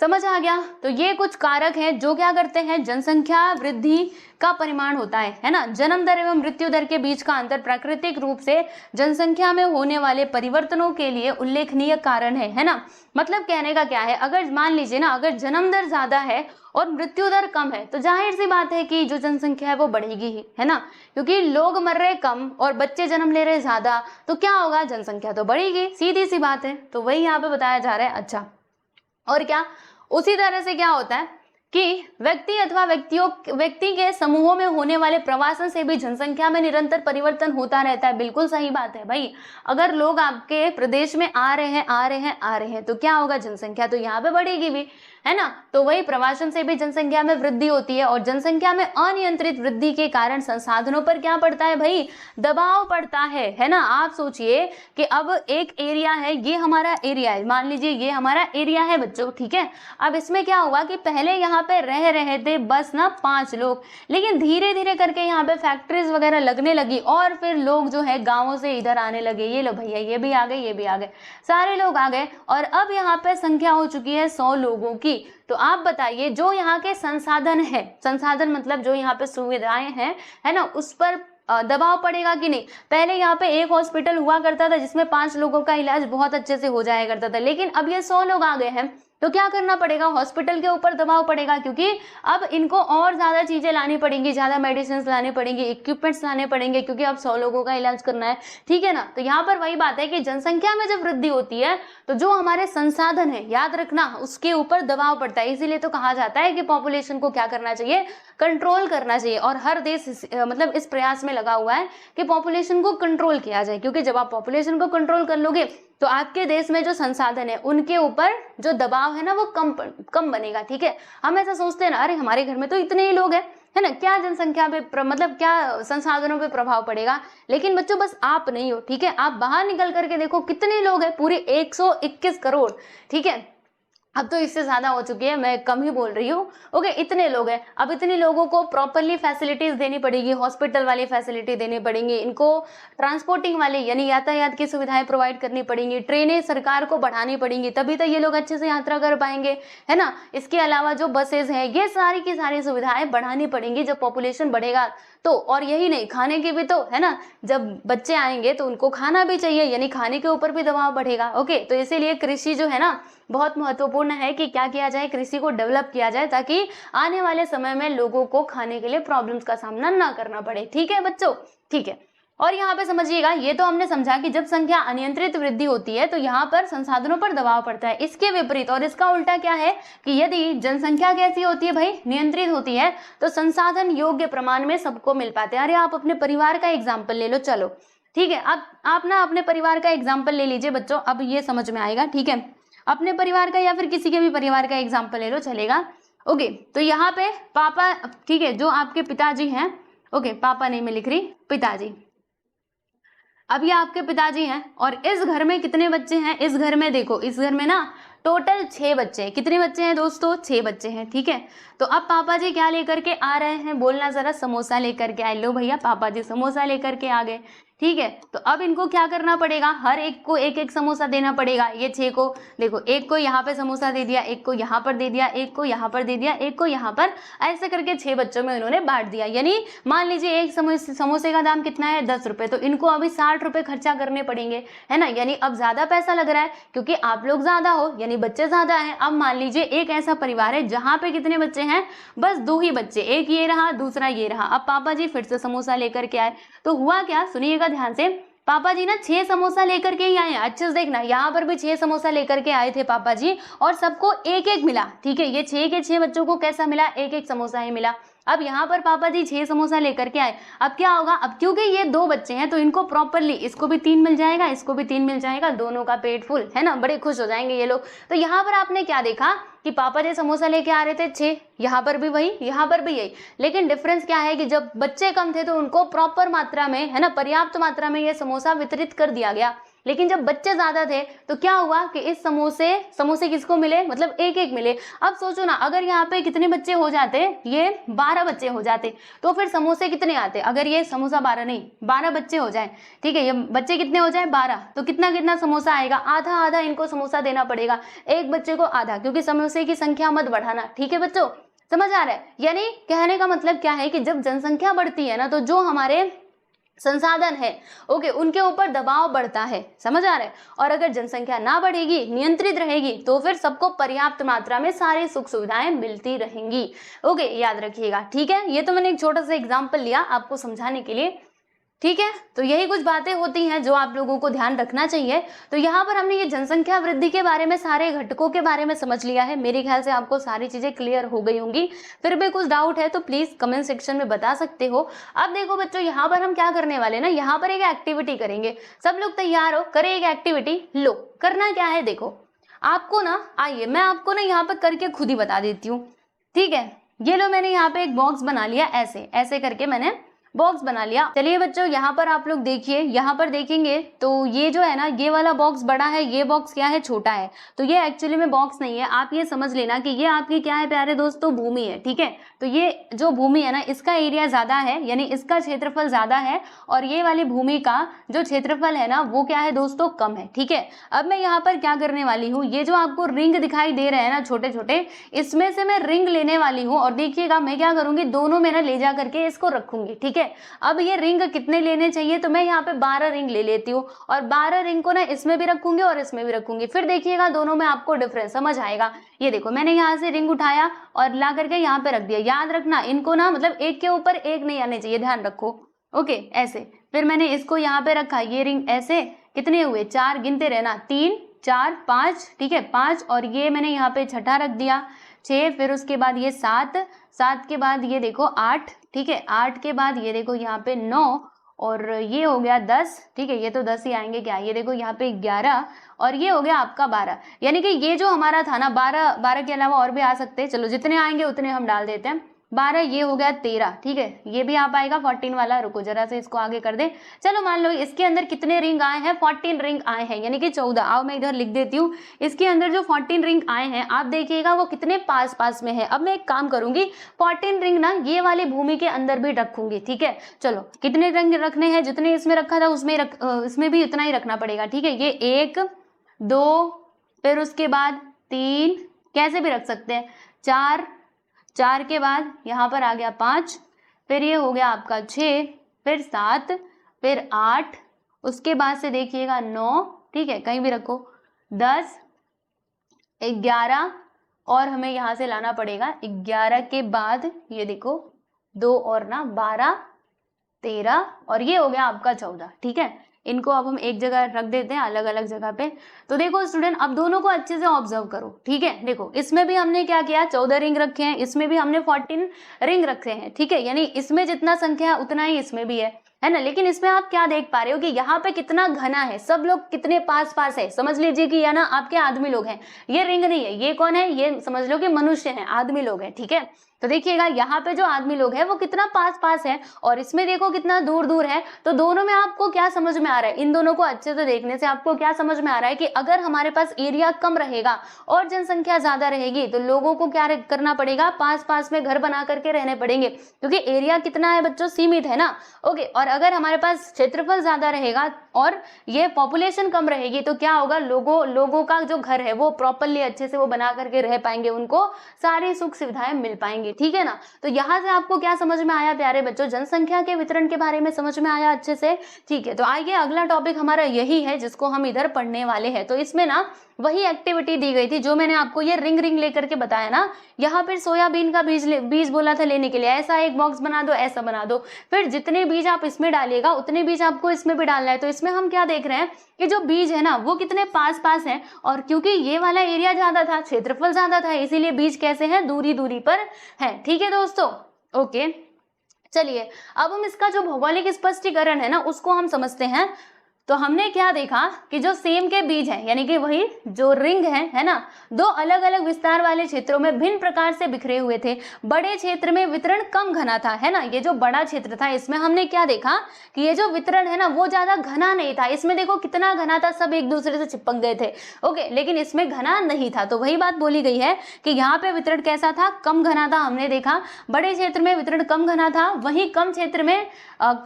समझ आ गया। तो ये कुछ कारक हैं जो क्या करते हैं, जनसंख्या वृद्धि का परिमाण होता है ना। जन्म दर एवं मृत्यु दर के बीच का अंतर प्राकृतिक रूप से जनसंख्या में होने वाले परिवर्तनों के लिए उल्लेखनीय कारण है ना। मतलब कहने का क्या है, अगर मान लीजिए ना, अगर जन्म दर ज्यादा है और मृत्यु दर कम है तो जाहिर सी बात है कि जो जनसंख्या है वो बढ़ेगी ही, है ना, क्योंकि लोग मर रहे कम और बच्चे जन्म ले रहे ज्यादा, तो क्या होगा, जनसंख्या तो बढ़ेगी, सीधी सी बात है। तो वही यहाँ पे बताया जा रहा है। अच्छा, और क्या, उसी तरह से क्या होता है कि व्यक्ति अथवा व्यक्ति के समूहों में होने वाले प्रवासन से भी जनसंख्या में निरंतर परिवर्तन होता रहता है। बिल्कुल सही बात है भाई, अगर लोग आपके प्रदेश में आ रहे हैं तो क्या होगा, जनसंख्या तो यहाँ पे बढ़ेगी भी, है ना। तो वही प्रवासन से भी जनसंख्या में वृद्धि होती है, और जनसंख्या में अनियंत्रित वृद्धि के कारण संसाधनों पर क्या पड़ता है भाई, दबाव पड़ता है ना। आप सोचिए कि अब एक एरिया है, ये हमारा एरिया है, मान लीजिए ये हमारा एरिया है बच्चों, ठीक है। अब इसमें क्या हुआ कि पहले यहाँ पे रह रहे थे बस ना 5 लोग, लेकिन धीरे धीरे करके यहाँ पे फैक्ट्रीज वगैरह लगने लगी और फिर लोग जो है गाँवों से इधर आने लगे, ये लो भैया ये भी आ गए, ये भी आ गए, सारे लोग आ गए, और अब यहाँ पे संख्या हो चुकी है 100 लोगों की। तो आप बताइए, जो यहाँ के संसाधन है, संसाधन मतलब जो यहाँ पे सुविधाएं हैं, है ना, उस पर दबाव पड़ेगा कि नहीं। पहले यहाँ पे एक हॉस्पिटल हुआ करता था जिसमें 5 लोगों का इलाज बहुत अच्छे से हो जाया करता था, लेकिन अब ये 100 लोग आ गए हैं, तो क्या करना पड़ेगा, हॉस्पिटल के ऊपर दबाव पड़ेगा, क्योंकि अब इनको और ज्यादा चीजें लानी पड़ेंगी, ज्यादा मेडिसिन लाने पड़ेंगे, इक्विपमेंट्स लाने पड़ेंगे, क्योंकि अब 100 लोगों का इलाज करना है, ठीक है ना। तो यहाँ पर वही बात है कि जनसंख्या में जब वृद्धि होती है तो जो हमारे संसाधन है, याद रखना, उसके ऊपर दबाव पड़ता है। इसीलिए तो कहा जाता है कि पॉपुलेशन को क्या करना चाहिए, कंट्रोल करना चाहिए। और हर देश मतलब इस प्रयास में लगा हुआ है कि पॉपुलेशन को कंट्रोल किया जाए, क्योंकि जब आप पॉपुलेशन को कंट्रोल कर लोगे तो आपके देश में जो संसाधन है उनके ऊपर जो दबाव है ना वो कम बनेगा, ठीक है। हम ऐसा सोचते हैं ना, अरे हमारे घर में तो इतने ही लोग हैं, है ना, क्या जनसंख्या पे मतलब क्या संसाधनों पे प्रभाव पड़ेगा। लेकिन बच्चों बस आप नहीं हो, ठीक है, आप बाहर निकल करके देखो कितने लोग हैं, पूरे 121 करोड़, ठीक है। अब तो इससे ज्यादा हो चुकी है, मैं कम ही बोल रही हूँ, ओके, इतने लोग हैं। अब इतने लोगों को प्रॉपरली फैसिलिटीज देनी पड़ेगी, हॉस्पिटल वाली फैसिलिटी देनी पड़ेंगी, इनको ट्रांसपोर्टिंग वाली यानी यातायात की सुविधाएं प्रोवाइड करनी पड़ेंगी, ट्रेनें सरकार को बढ़ानी पड़ेंगी, तभी तो ये लोग अच्छे से यात्रा कर पाएंगे, है ना। इसके अलावा जो बसेज हैं, ये सारी की सारी सुविधाएं बढ़ानी पड़ेंगी जब पॉपुलेशन बढ़ेगा तो। और यही नहीं, खाने की भी तो, है ना, जब बच्चे आएंगे तो उनको खाना भी चाहिए, यानी खाने के ऊपर भी दबाव बढ़ेगा, ओके। तो इसीलिए कृषि जो है ना बहुत महत्वपूर्ण है कि क्या किया जाए, कृषि को डेवलप किया जाए, ताकि आने वाले समय में लोगों को खाने के लिए प्रॉब्लम्स का सामना ना करना पड़े, ठीक है बच्चों, ठीक है। और यहाँ पे समझिएगा, ये तो हमने समझा कि जब संख्या अनियंत्रित वृद्धि होती है तो यहाँ पर संसाधनों पर दबाव पड़ता है। इसके विपरीत और इसका उल्टा क्या है कि यदि जनसंख्या कैसी होती है भाई, नियंत्रित होती है, तो संसाधन योग्य प्रमाण में सबको मिल पाते हैं। अरे आप अपने परिवार का एग्जाम्पल ले लो, चलो ठीक है, आप ना अपने परिवार का एग्जाम्पल ले लीजिए बच्चों, अब ये समझ में आएगा, ठीक है। अपने परिवार का या फिर किसी के भी परिवार का एग्जाम्पल ले लो, चलेगा, ओके। तो यहाँ पे पापा, ठीक है, जो आपके पिताजी हैं, ओके, पापा नहीं मैं लिख रही, पिताजी, अब ये आपके पिताजी हैं, और इस घर में कितने बच्चे हैं, इस घर में देखो, इस घर में ना टोटल 6 बच्चे हैं। कितने बच्चे हैं दोस्तों? 6 बच्चे हैं, ठीक है। तो अब पापा जी क्या लेकर के आ रहे हैं? बोलना जरा, समोसा लेकर के आए। लो भैया, पापा जी समोसा लेकर के आ गए, ठीक है। तो अब इनको क्या करना पड़ेगा? हर एक को एक एक समोसा देना पड़ेगा। ये 6 को देखो, एक को यहाँ पे समोसा दे दिया, एक को यहाँ पर दे दिया, एक को यहाँ पर दे दिया, एक को यहाँ पर, ऐसे करके 6 बच्चों में इन्होंने बांट दिया। यानी मान लीजिए एक समोसे का दाम कितना है? 10 रुपए, तो इनको अभी 60 रुपए खर्चा करने पड़ेंगे, है ना। यानी अब ज्यादा पैसा लग रहा है क्योंकि आप लोग ज्यादा हो, यानी बच्चे ज्यादा हैं। अब मान लीजिए एक ऐसा परिवार है जहां पे कितने बच्चे हैं? बस 2 ही बच्चे, एक ये रहा, दूसरा ये रहा। अब पापा जी फिर से समोसा लेकर के आए, तो हुआ क्या? सुनिएगा ध्यान से। पापा जी ना 6 समोसा लेकर के ही आए हैं। अच्छे से देखना, यहाँ पर भी 6 समोसा लेकर के आए थे पापा जी, और सबको एक एक मिला, ठीक है। ये 6 के 6 बच्चों को कैसा मिला? एक एक समोसा ही मिला। अब यहाँ पर पापा जी 6 समोसा लेकर के आए। अब क्या होगा? अब क्योंकि ये 2 बच्चे हैं तो इनको प्रॉपरली, इसको भी 3 मिल जाएगा, इसको भी 3 मिल जाएगा, दोनों का पेट फुल, है ना। बड़े खुश हो जाएंगे ये लोग। तो यहाँ पर आपने क्या देखा कि पापा जी समोसा लेके आ रहे थे 6, यहाँ पर भी वही, यहाँ पर भी यही। लेकिन डिफरेंस क्या है कि जब बच्चे कम थे तो उनको प्रॉपर मात्रा में, है ना, पर्याप्त मात्रा में ये समोसा वितरित कर दिया गया। लेकिन जब बच्चे ज्यादा थे तो क्या हुआ कि इस समोसे किसको मिले? मतलब एक एक मिले। अब सोचो ना, अगर यहाँ पे कितने बच्चे हो जाते? ये 12 बच्चे हो जाते, तो फिर समोसे कितने आते? अगर ये समोसा 12 नहीं 12 बच्चे हो जाए, ठीक है, ये बच्चे कितने हो जाए? 12, तो कितना कितना समोसा आएगा? आधा आधा इनको समोसा देना पड़ेगा, एक बच्चे को आधा, क्योंकि समोसे की संख्या मत बढ़ाना, ठीक है बच्चों, समझ आ रहा है। यानी कहने का मतलब क्या है कि जब जनसंख्या बढ़ती है ना, तो जो हमारे संसाधन है, ओके, उनके ऊपर दबाव बढ़ता है, समझ आ रहा है। और अगर जनसंख्या ना बढ़ेगी, नियंत्रित रहेगी, तो फिर सबको पर्याप्त मात्रा में सारी सुख सुविधाएं मिलती रहेंगी। ओके, याद रखिएगा, ठीक है। ये तो मैंने एक छोटा सा एग्जांपल लिया आपको समझाने के लिए, ठीक है। तो यही कुछ बातें होती हैं जो आप लोगों को ध्यान रखना चाहिए। तो यहाँ पर हमने ये जनसंख्या वृद्धि के बारे में, सारे घटकों के बारे में समझ लिया है। मेरे ख्याल से आपको सारी चीजें क्लियर हो गई होंगी। फिर भी कुछ डाउट है तो प्लीज कमेंट सेक्शन में बता सकते हो। अब देखो बच्चों, यहाँ पर हम क्या करने वाले ना, यहाँ पर एक एक्टिविटी करेंगे। सब लोग तैयार हो? करें एक एक्टिविटी। लो, करना क्या है देखो, आपको ना, आइए मैं आपको ना यहाँ पर करके खुद ही बता देती हूँ, ठीक है। ये लो, मैंने यहाँ पे एक बॉक्स बना लिया, ऐसे ऐसे करके मैंने बॉक्स बना लिया। चलिए बच्चों, यहाँ पर आप लोग देखिए, यहाँ पर देखेंगे तो ये जो है ना, ये वाला बॉक्स बड़ा है, ये बॉक्स क्या है? छोटा है। तो ये एक्चुअली में बॉक्स नहीं है, आप ये समझ लेना कि ये आपकी क्या है प्यारे दोस्तों? भूमि है, ठीक है। तो ये जो भूमि है ना, इसका एरिया ज्यादा है, यानी इसका क्षेत्रफल ज्यादा है, और ये वाली भूमि का जो क्षेत्रफल है ना, वो क्या है दोस्तों? कम है, ठीक है। अब मैं यहाँ पर क्या करने वाली हूँ, ये जो आपको रिंग दिखाई दे रहे हैं ना छोटे छोटे, इसमें से मैं रिंग लेने वाली हूँ, और देखिएगा मैं क्या करूंगी, दोनों में ना ले जा करके इसको रखूंगी, ठीक है। अब ये रिंग कितने लेने चाहिए? तो मैं यहाँ पे 12 रिंग ले लेती हूँ, और 12 रिंग को ना इसमें भी रखूंगी और इसमें भी रखूंगी। फिर देखिएगा दोनों में आपको डिफरेंस समझ आएगा। ये देखो, मैंने यहाँ से रिंग उठाया और ला करके यहाँ पे रख दिया। याद रखना, इनको ना मतलब एक के ऊपर एक नहीं आने चाहिए, ध्यान रखो, ओके, ऐसे। फिर मैंने इसको यहाँ पे रखा, ये रिंग ऐसे, कितने हुए? 4, गिनते रहना, 3 4 5, ठीक है, 5, और ये मैंने यहाँ पे छठा रख दिया 6, फिर उसके बाद ये 7 के बाद ये देखो 8, ठीक है, 8 के बाद ये देखो यहाँ पे 9, और ये हो गया 10, ठीक है, ये तो 10 ही आएंगे क्या, ये देखो यहाँ पे 11, और ये हो गया आपका 12। यानी कि ये जो हमारा था ना 12 के अलावा और भी आ सकते हैं, चलो जितने आएंगे उतने हम डाल देते हैं। 12, ये हो गया 13, ठीक है, ये भी आ पाएगा 14 वाला। रुको जरा से इसको आगे कर दे। चलो मान लो इसके अंदर कितने रिंग आए हैं? 14 रिंग आए हैं, यानी कि 14। आओ मैं इधर लिख देती हूँ। इसके अंदर जो 14 रिंग आए हैं, आप देखिएगा वो कितने पास पास में है। अब मैं एक काम करूंगी, 14 रिंग ना ये वाली भूमि के अंदर भी रखूंगी, ठीक है। चलो कितने रिंग रखने हैं? जितने इसमें रखा था उसमें इसमें भी इतना ही रखना पड़ेगा, ठीक है। ये 1 2, फिर उसके बाद 3, कैसे भी रख सकते हैं, 4 के बाद यहाँ पर आ गया 5, फिर ये हो गया आपका 6, फिर 7, फिर 8, उसके बाद से देखिएगा 9, ठीक है, कहीं भी रखो, 10, 11, और हमें यहाँ से लाना पड़ेगा 11 के बाद ये देखो 2 और ना 12, 13, और ये हो गया आपका 14, ठीक है। इनको अब हम एक जगह रख देते हैं, अलग अलग जगह पे। तो देखो स्टूडेंट, अब दोनों को अच्छे से ऑब्जर्व करो, ठीक है। देखो इसमें भी हमने क्या किया, 14 रिंग रखे हैं, इसमें भी हमने 14 रिंग रखे हैं, ठीक है। यानी इसमें जितना संख्या है उतना ही इसमें भी है ना। लेकिन इसमें आप क्या देख पा रहे हो कि यहाँ पे कितना घना है, सब लोग कितने पास पास है। समझ लीजिए कि या ना आपके आदमी लोग हैं, ये रिंग नहीं है, ये कौन है, ये समझ लो कि मनुष्य है, आदमी लोग हैं, ठीक है। तो देखिएगा यहाँ पे जो आदमी लोग हैं वो कितना पास पास है और इसमें देखो कितना दूर दूर है। तो दोनों में आपको क्या समझ में आ रहा है, इन दोनों को अच्छे से देखने से आपको क्या समझ में आ रहा है कि अगर हमारे पास एरिया कम रहेगा और जनसंख्या ज्यादा रहेगी तो लोगों को क्या करना पड़ेगा, पास पास में घर बना करके रहने पड़ेंगे, क्योंकि एरिया कितना है बच्चों, सीमित है ना। ओके, और अगर हमारे पास क्षेत्रफल ज्यादा रहेगा और ये पॉपुलेशन कम रहेगी तो क्या होगा, लोगों का जो घर है वो प्रॉपरली अच्छे से वो बना करके रह पाएंगे, उनको सारी सुख सुविधाएं मिल पाएंगी, ठीक है ना। तो यहाँ से आपको क्या समझ में आया प्यारे बच्चों, जनसंख्या के वितरण के बारे में समझ में आया अच्छे से, ठीक है। तो आइए अगला टॉपिक हमारा यही है जिसको हम इधर पढ़ने वाले हैं। तो इसमें ना वही एक्टिविटी दी गई थी जो मैंने आपको ये रिंग लेकर के बताया ना, यहाँ पर सोयाबीन का बीज बोला था लेने के लिए, ऐसा एक बॉक्स बना दो, ऐसा बना दो, फिर जितने बीज आप इसमें डालिएगा उतने बीज आपको इसमें भी डालना है। तो इसमें हम क्या देख रहे हैं कि जो बीज है ना वो कितने पास पास हैं, और क्योंकि ये वाला एरिया ज्यादा था, क्षेत्रफल ज्यादा था, इसीलिए बीज कैसे हैं, दूरी दूरी पर है, ठीक है दोस्तों। ओके, चलिए अब हम इसका जो भौगोलिक स्पष्टीकरण है ना उसको हम समझते हैं। तो हमने क्या देखा कि जो सेम के बीज हैं, यानी कि वही जो रिंग है ना, दो अलग अलग विस्तार वाले क्षेत्रों में भिन्न प्रकार से बिखरे हुए थे। बड़े क्षेत्र में वितरण कम घना था, है ना, ये जो बड़ा क्षेत्र था इसमें हमने क्या देखा कि ये जो वितरण है ना वो ज्यादा घना नहीं था। इसमें देखो कितना घना था, सब एक दूसरे से चिपक गए थे, ओके, लेकिन इसमें घना नहीं था। तो वही बात बोली गई है कि यहाँ पे वितरण कैसा था, कम घना था। हमने देखा बड़े क्षेत्र में वितरण कम घना था, वहीं कम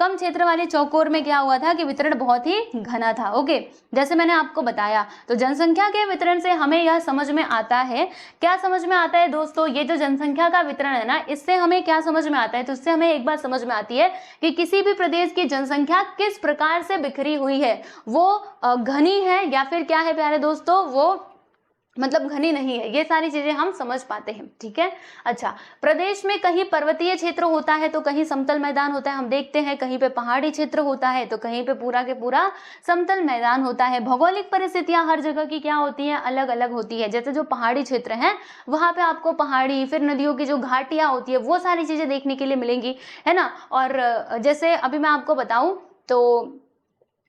क्षेत्र वाले चौकोर में क्या हुआ था कि वितरण बहुत ही घना था। ओके, जैसे मैंने आपको बताया, तो जनसंख्या के वितरण से हमें यह समझ में आता है, क्या समझ में आता है दोस्तों, ये जो जनसंख्या का वितरण है ना इससे हमें क्या समझ में आता है, तो इससे हमें एक बात समझ में आती है कि किसी भी प्रदेश की जनसंख्या किस प्रकार से बिखरी हुई है, वो घनी है या फिर क्या है प्यारे दोस्तों, वो मतलब घनी नहीं है, ये सारी चीजें हम समझ पाते हैं, ठीक है। अच्छा, प्रदेश में कहीं पर्वतीय क्षेत्र होता है तो कहीं समतल मैदान होता है, हम देखते हैं कहीं पे पहाड़ी क्षेत्र होता है तो कहीं पे पूरा के पूरा समतल मैदान होता है। भौगोलिक परिस्थितियां हर जगह की क्या होती हैं, अलग अलग होती है। जैसे जो पहाड़ी क्षेत्र है वहां पे आपको पहाड़ी, फिर नदियों की जो घाटियां होती है वो सारी चीजें देखने के लिए मिलेंगी, है ना। और जैसे अभी मैं आपको बताऊं तो,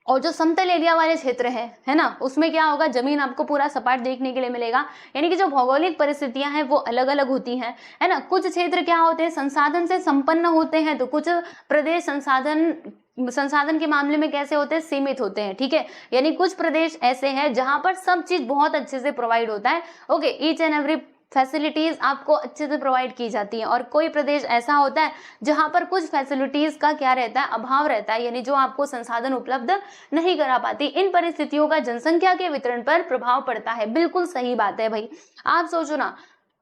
और जो समतल एरिया वाले क्षेत्र है ना, उसमें क्या होगा, जमीन आपको पूरा सपाट देखने के लिए मिलेगा, यानी कि जो भौगोलिक परिस्थितियां हैं वो अलग अलग होती हैं, है ना। कुछ क्षेत्र क्या होते हैं, संसाधन से संपन्न होते हैं, तो कुछ प्रदेश संसाधन के मामले में कैसे होते हैं, सीमित होते हैं, ठीक है। यानी कुछ प्रदेश ऐसे हैं जहां पर सब चीज बहुत अच्छे से प्रोवाइड होता है, okay, each and every facilities आपको अच्छे से प्रोवाइड की जाती हैं। और कोई प्रदेश ऐसा होता है जहां पर कुछ फैसिलिटीज का क्या रहता है, अभाव रहता है, यानी जो आपको संसाधन उपलब्ध नहीं करा पाती। इन परिस्थितियों का जनसंख्या के वितरण पर प्रभाव पड़ता है। बिल्कुल सही बात है भाई। आप सोचो ना,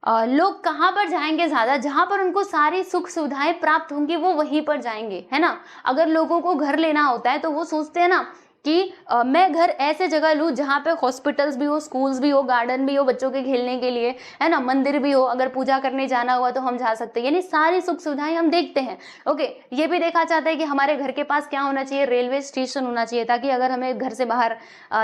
लोग कहाँ पर जाएंगे ज्यादा, जहां पर उनको सारी सुख सुविधाएं प्राप्त होंगी वो वहीं पर जाएंगे, है ना। अगर लोगों को घर लेना होता है तो वो सोचते हैं ना कि मैं घर ऐसे जगह लूँ जहाँ पे हॉस्पिटल्स भी हो, स्कूल्स भी हो, गार्डन भी हो बच्चों के खेलने के लिए, है ना, मंदिर भी हो, अगर पूजा करने जाना हुआ तो हम जा सकते हैं, यानी सारी सुख सुविधाएं हम देखते हैं। ओके, ये भी देखा जाता है कि हमारे घर के पास क्या होना चाहिए, रेलवे स्टेशन होना चाहिए, ताकि अगर हमें घर से बाहर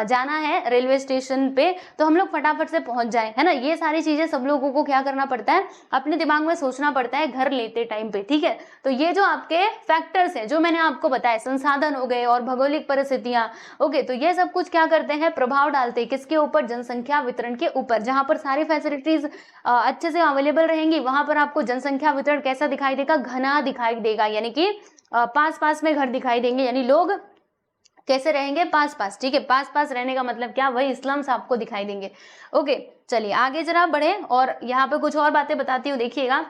जाना है रेलवे स्टेशन पे तो हम लोग फटाफट से पहुंच जाए, है ना। ये सारी चीजें सब लोगों को क्या करना पड़ता है, अपने दिमाग में सोचना पड़ता है घर लेते टाइम पे, ठीक है। तो ये जो आपके फैक्टर्स हैं जो मैंने आपको बताया, संसाधन हो गए और भौगोलिक परिस्थितियां, ओके, तो ये सब कुछ क्या करते हैं, प्रभाव डालते हैं किसके ऊपर, जनसंख्या वितरण के ऊपर। जहां पर सारी फैसिलिटीज अच्छे से अवेलेबल रहेंगी वहां पर आपको जनसंख्या वितरण कैसा दिखाई देगा, घना दिखाई देगा, यानी कि पास पास में घर दिखाई देंगे, यानी लोग कैसे रहेंगे, पास पास, ठीक है। पास पास रहने का मतलब क्या, वही स्लम्स आपको दिखाई देंगे। ओके, चलिए आगे जरा बढ़े और यहाँ पे कुछ और बातें बताती हूँ, देखिएगा।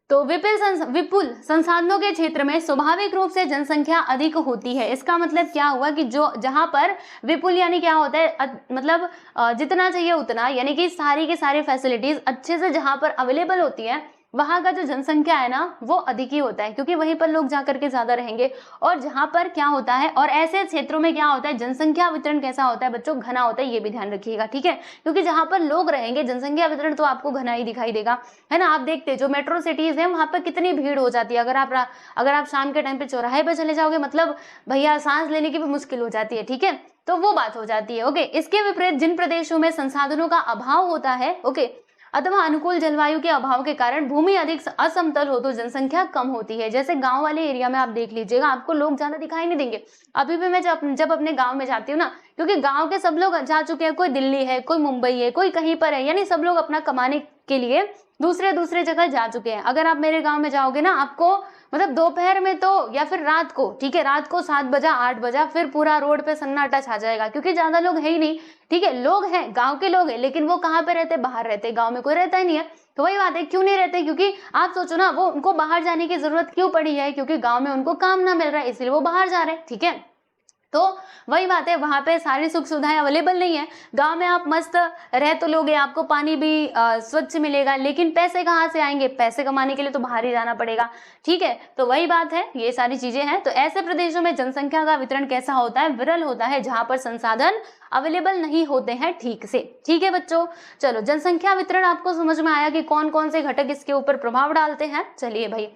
तो विपुल संसाधनों के क्षेत्र में स्वाभाविक रूप से जनसंख्या अधिक होती है। इसका मतलब क्या हुआ कि जो जहां पर विपुल यानी क्या होता है, मतलब जितना चाहिए उतना, यानी कि सारी की सारी फैसिलिटीज अच्छे से जहां पर अवेलेबल होती है वहां का जो जनसंख्या है ना वो अधिक ही होता है, क्योंकि वहीं पर लोग जाकर के ज्यादा रहेंगे। और जहां पर क्या होता है, और ऐसे क्षेत्रों में क्या होता है, जनसंख्या वितरण कैसा होता है बच्चों, घना होता है, ये भी ध्यान रखिएगा, ठीक है। क्योंकि जहां पर लोग रहेंगे जनसंख्या वितरण तो आपको घना ही दिखाई देगा, है ना। आप देखते हैं जो मेट्रो सिटीज है वहां पर कितनी भीड़ हो जाती है। अगर आप शाम के टाइम पे चौराहे पे चले जाओगे, मतलब भैया सांस लेने की भी मुश्किल हो जाती है, ठीक है, तो वो बात हो जाती है। ओके, इसके विपरीत जिन प्रदेशों में संसाधनों का अभाव होता है, ओके, अथवा अनुकूल जलवायु के अभाव के कारण भूमि अधिक असमतल हो तो जनसंख्या कम होती है। जैसे गांव वाले एरिया में आप देख लीजिएगा, आपको लोग ज्यादा दिखाई नहीं देंगे। अभी भी मैं जब अपने गांव में जाती हूँ ना, क्योंकि गांव के सब लोग जा चुके हैं, कोई दिल्ली है, कोई मुंबई है, कोई कहीं पर है, यानी सब लोग अपना कमाने के लिए दूसरे दूसरे जगह जा चुके हैं। अगर आप मेरे गांव में जाओगे ना, आपको मतलब दोपहर में तो या फिर रात को, ठीक है, रात को 7 बजा 8 बजा फिर पूरा रोड पे सन्नाटा छा जाएगा, क्योंकि ज्यादा लोग है ही नहीं, ठीक है। लोग हैं, गांव के लोग हैं, लेकिन वो कहाँ पे रहते, बाहर रहते, गांव में कोई रहता ही नहीं है। तो वही बात है, क्यों नहीं रहते, क्योंकि आप सोचो ना, वो उनको बाहर जाने की जरूरत क्यों पड़ी है, क्योंकि गांव में उनको काम ना मिल रहा है, इसलिए वो बाहर जा रहे हैं, ठीक है। तो वही बात है, वहां पे सारी सुख सुविधाएं अवेलेबल नहीं है। गांव में आप मस्त रह तो लोगे, आपको पानी भी स्वच्छ मिलेगा, लेकिन पैसे कहाँ से आएंगे, पैसे कमाने के लिए तो बाहर ही जाना पड़ेगा, ठीक है। तो वही बात है, ये सारी चीजें हैं। तो ऐसे प्रदेशों में जनसंख्या का वितरण कैसा होता है, विरल होता है, जहां पर संसाधन अवेलेबल नहीं होते हैं ठीक से, ठीक है बच्चों। चलो, जनसंख्या वितरण आपको समझ में आया कि कौन कौन से घटक इसके ऊपर प्रभाव डालते हैं। चलिए भाई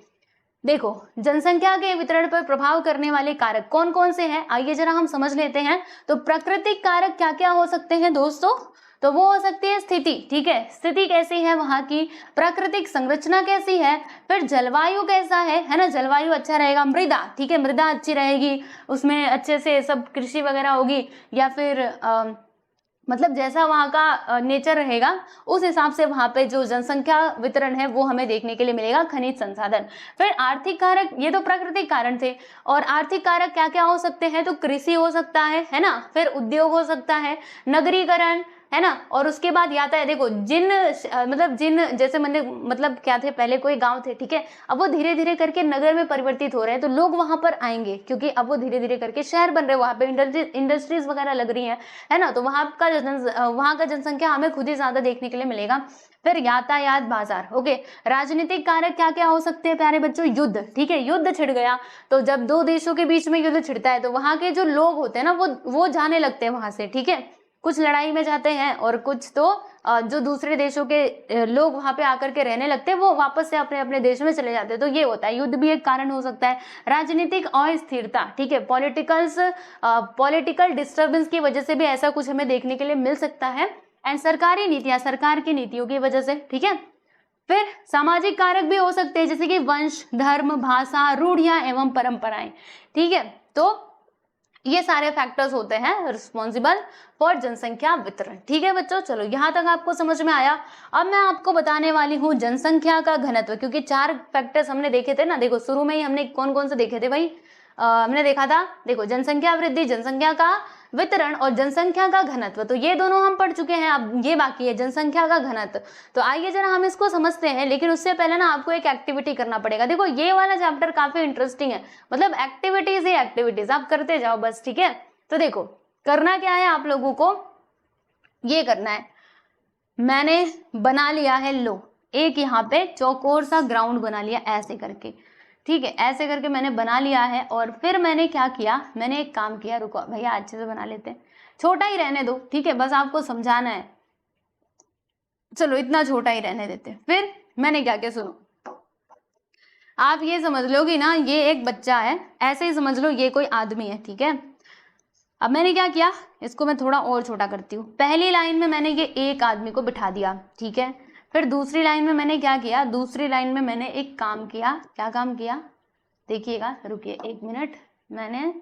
देखो, जनसंख्या के वितरण पर प्रभाव करने वाले कारक कौन कौन से हैं, आइए जरा हम समझ लेते हैं। तो प्राकृतिक कारक क्या क्या हो सकते हैं दोस्तों, तो वो हो सकती है स्थिति, ठीक है, स्थिति कैसी है वहां की, प्राकृतिक संरचना कैसी है, फिर जलवायु कैसा है ना, जलवायु अच्छा रहेगा, मृदा, ठीक है, मृदा अच्छी रहेगी, उसमें अच्छे से सब कृषि वगैरह होगी, या फिर मतलब जैसा वहाँ का नेचर रहेगा उस हिसाब से वहाँ पे जो जनसंख्या वितरण है वो हमें देखने के लिए मिलेगा। खनिज संसाधन, फिर आर्थिक कारक, ये तो प्राकृतिक कारण थे, और आर्थिक कारक क्या क्या हो सकते हैं, तो कृषि हो सकता है ना, फिर उद्योग हो सकता है, नगरीकरण, है ना, और उसके बाद यातायात। देखो जिन जैसे मैंने मतलब क्या थे, पहले कोई गांव थे, ठीक है, अब वो धीरे धीरे करके नगर में परिवर्तित हो रहे हैं, तो लोग वहां पर आएंगे, क्योंकि अब वो धीरे धीरे करके शहर बन रहे हैं, वहां पे इंडस्ट्रीज वगैरह लग रही है ना, तो वहां का जनसंख्या हमें खुद ही ज्यादा देखने के लिए मिलेगा। फिर यातायात, बाजार, ओके। राजनीतिक कारक क्या क्या हो सकते हैं प्यारे बच्चों, युद्ध, ठीक है, युद्ध छिड़ गया, तो जब दो देशों के बीच में युद्ध छिड़ता है तो वहां के जो लोग होते हैं ना वो जाने लगते हैं वहां से, ठीक है, कुछ लड़ाई में जाते हैं और कुछ तो जो दूसरे देशों के लोग वहां पे आकर के रहने लगते हैं वो वापस से अपने अपने देश में चले जाते हैं, तो ये होता है, युद्ध भी एक कारण हो सकता है। राजनीतिक अस्थिरता, ठीक है, पॉलिटिकल डिस्टर्बेंस की वजह से भी ऐसा कुछ हमें देखने के लिए मिल सकता है। एंड सरकारी नीतियां, सरकार की नीतियों की वजह से, ठीक है। फिर सामाजिक कारक भी हो सकते हैं, जैसे कि वंश, धर्म, भाषा, रूढ़ियां एवं परंपराएं, ठीक है। तो ये सारे फैक्टर्स होते हैं रिस्पॉन्सिबल फॉर जनसंख्या वितरण, ठीक है बच्चों। चलो यहाँ तक आपको समझ में आया। अब मैं आपको बताने वाली हूँ जनसंख्या का घनत्व, क्योंकि 4 फैक्टर्स हमने देखे थे ना, देखो शुरू में ही हमने कौन कौन से देखे थे भाई, हमने देखा था, देखो जनसंख्या वृद्धि, जनसंख्या का वितरण और जनसंख्या का घनत्व, तो ये दोनों हम पढ़ चुके हैं, अब ये बाकी है जनसंख्या का घनत्व। तो आइए जरा हम इसको समझते हैं, लेकिन उससे पहले ना आपको एक एक्टिविटी करना पड़ेगा। देखो ये वाला चैप्टर काफी इंटरेस्टिंग है, मतलब एक्टिविटीज ही एक्टिविटीज आप करते जाओ बस, ठीक है। तो देखो करना क्या है आप लोगों को, ये करना है, मैंने बना लिया है, लो एक यहाँ पे चौकोर सा ग्राउंड बना लिया ऐसे करके, ठीक है, ऐसे करके मैंने बना लिया है। और फिर मैंने क्या किया, मैंने एक काम किया, रुको भैया अच्छे से बना लेते हैं, छोटा ही रहने दो, ठीक है, बस आपको समझाना है, चलो इतना छोटा ही रहने देते हैं। फिर मैंने क्या किया, सुनो, आप ये समझ लो कि ना ये एक बच्चा है, ऐसे ही समझ लो ये कोई आदमी है, ठीक है। अब मैंने क्या किया, इसको मैं थोड़ा और छोटा करती हूँ। पहली लाइन में मैंने ये एक आदमी को बिठा दिया, ठीक है। फिर दूसरी लाइन में मैंने क्या किया, दूसरी लाइन में मैंने एक काम किया, क्या काम किया, देखिएगा, रुकिए 1 मिनट, मैंने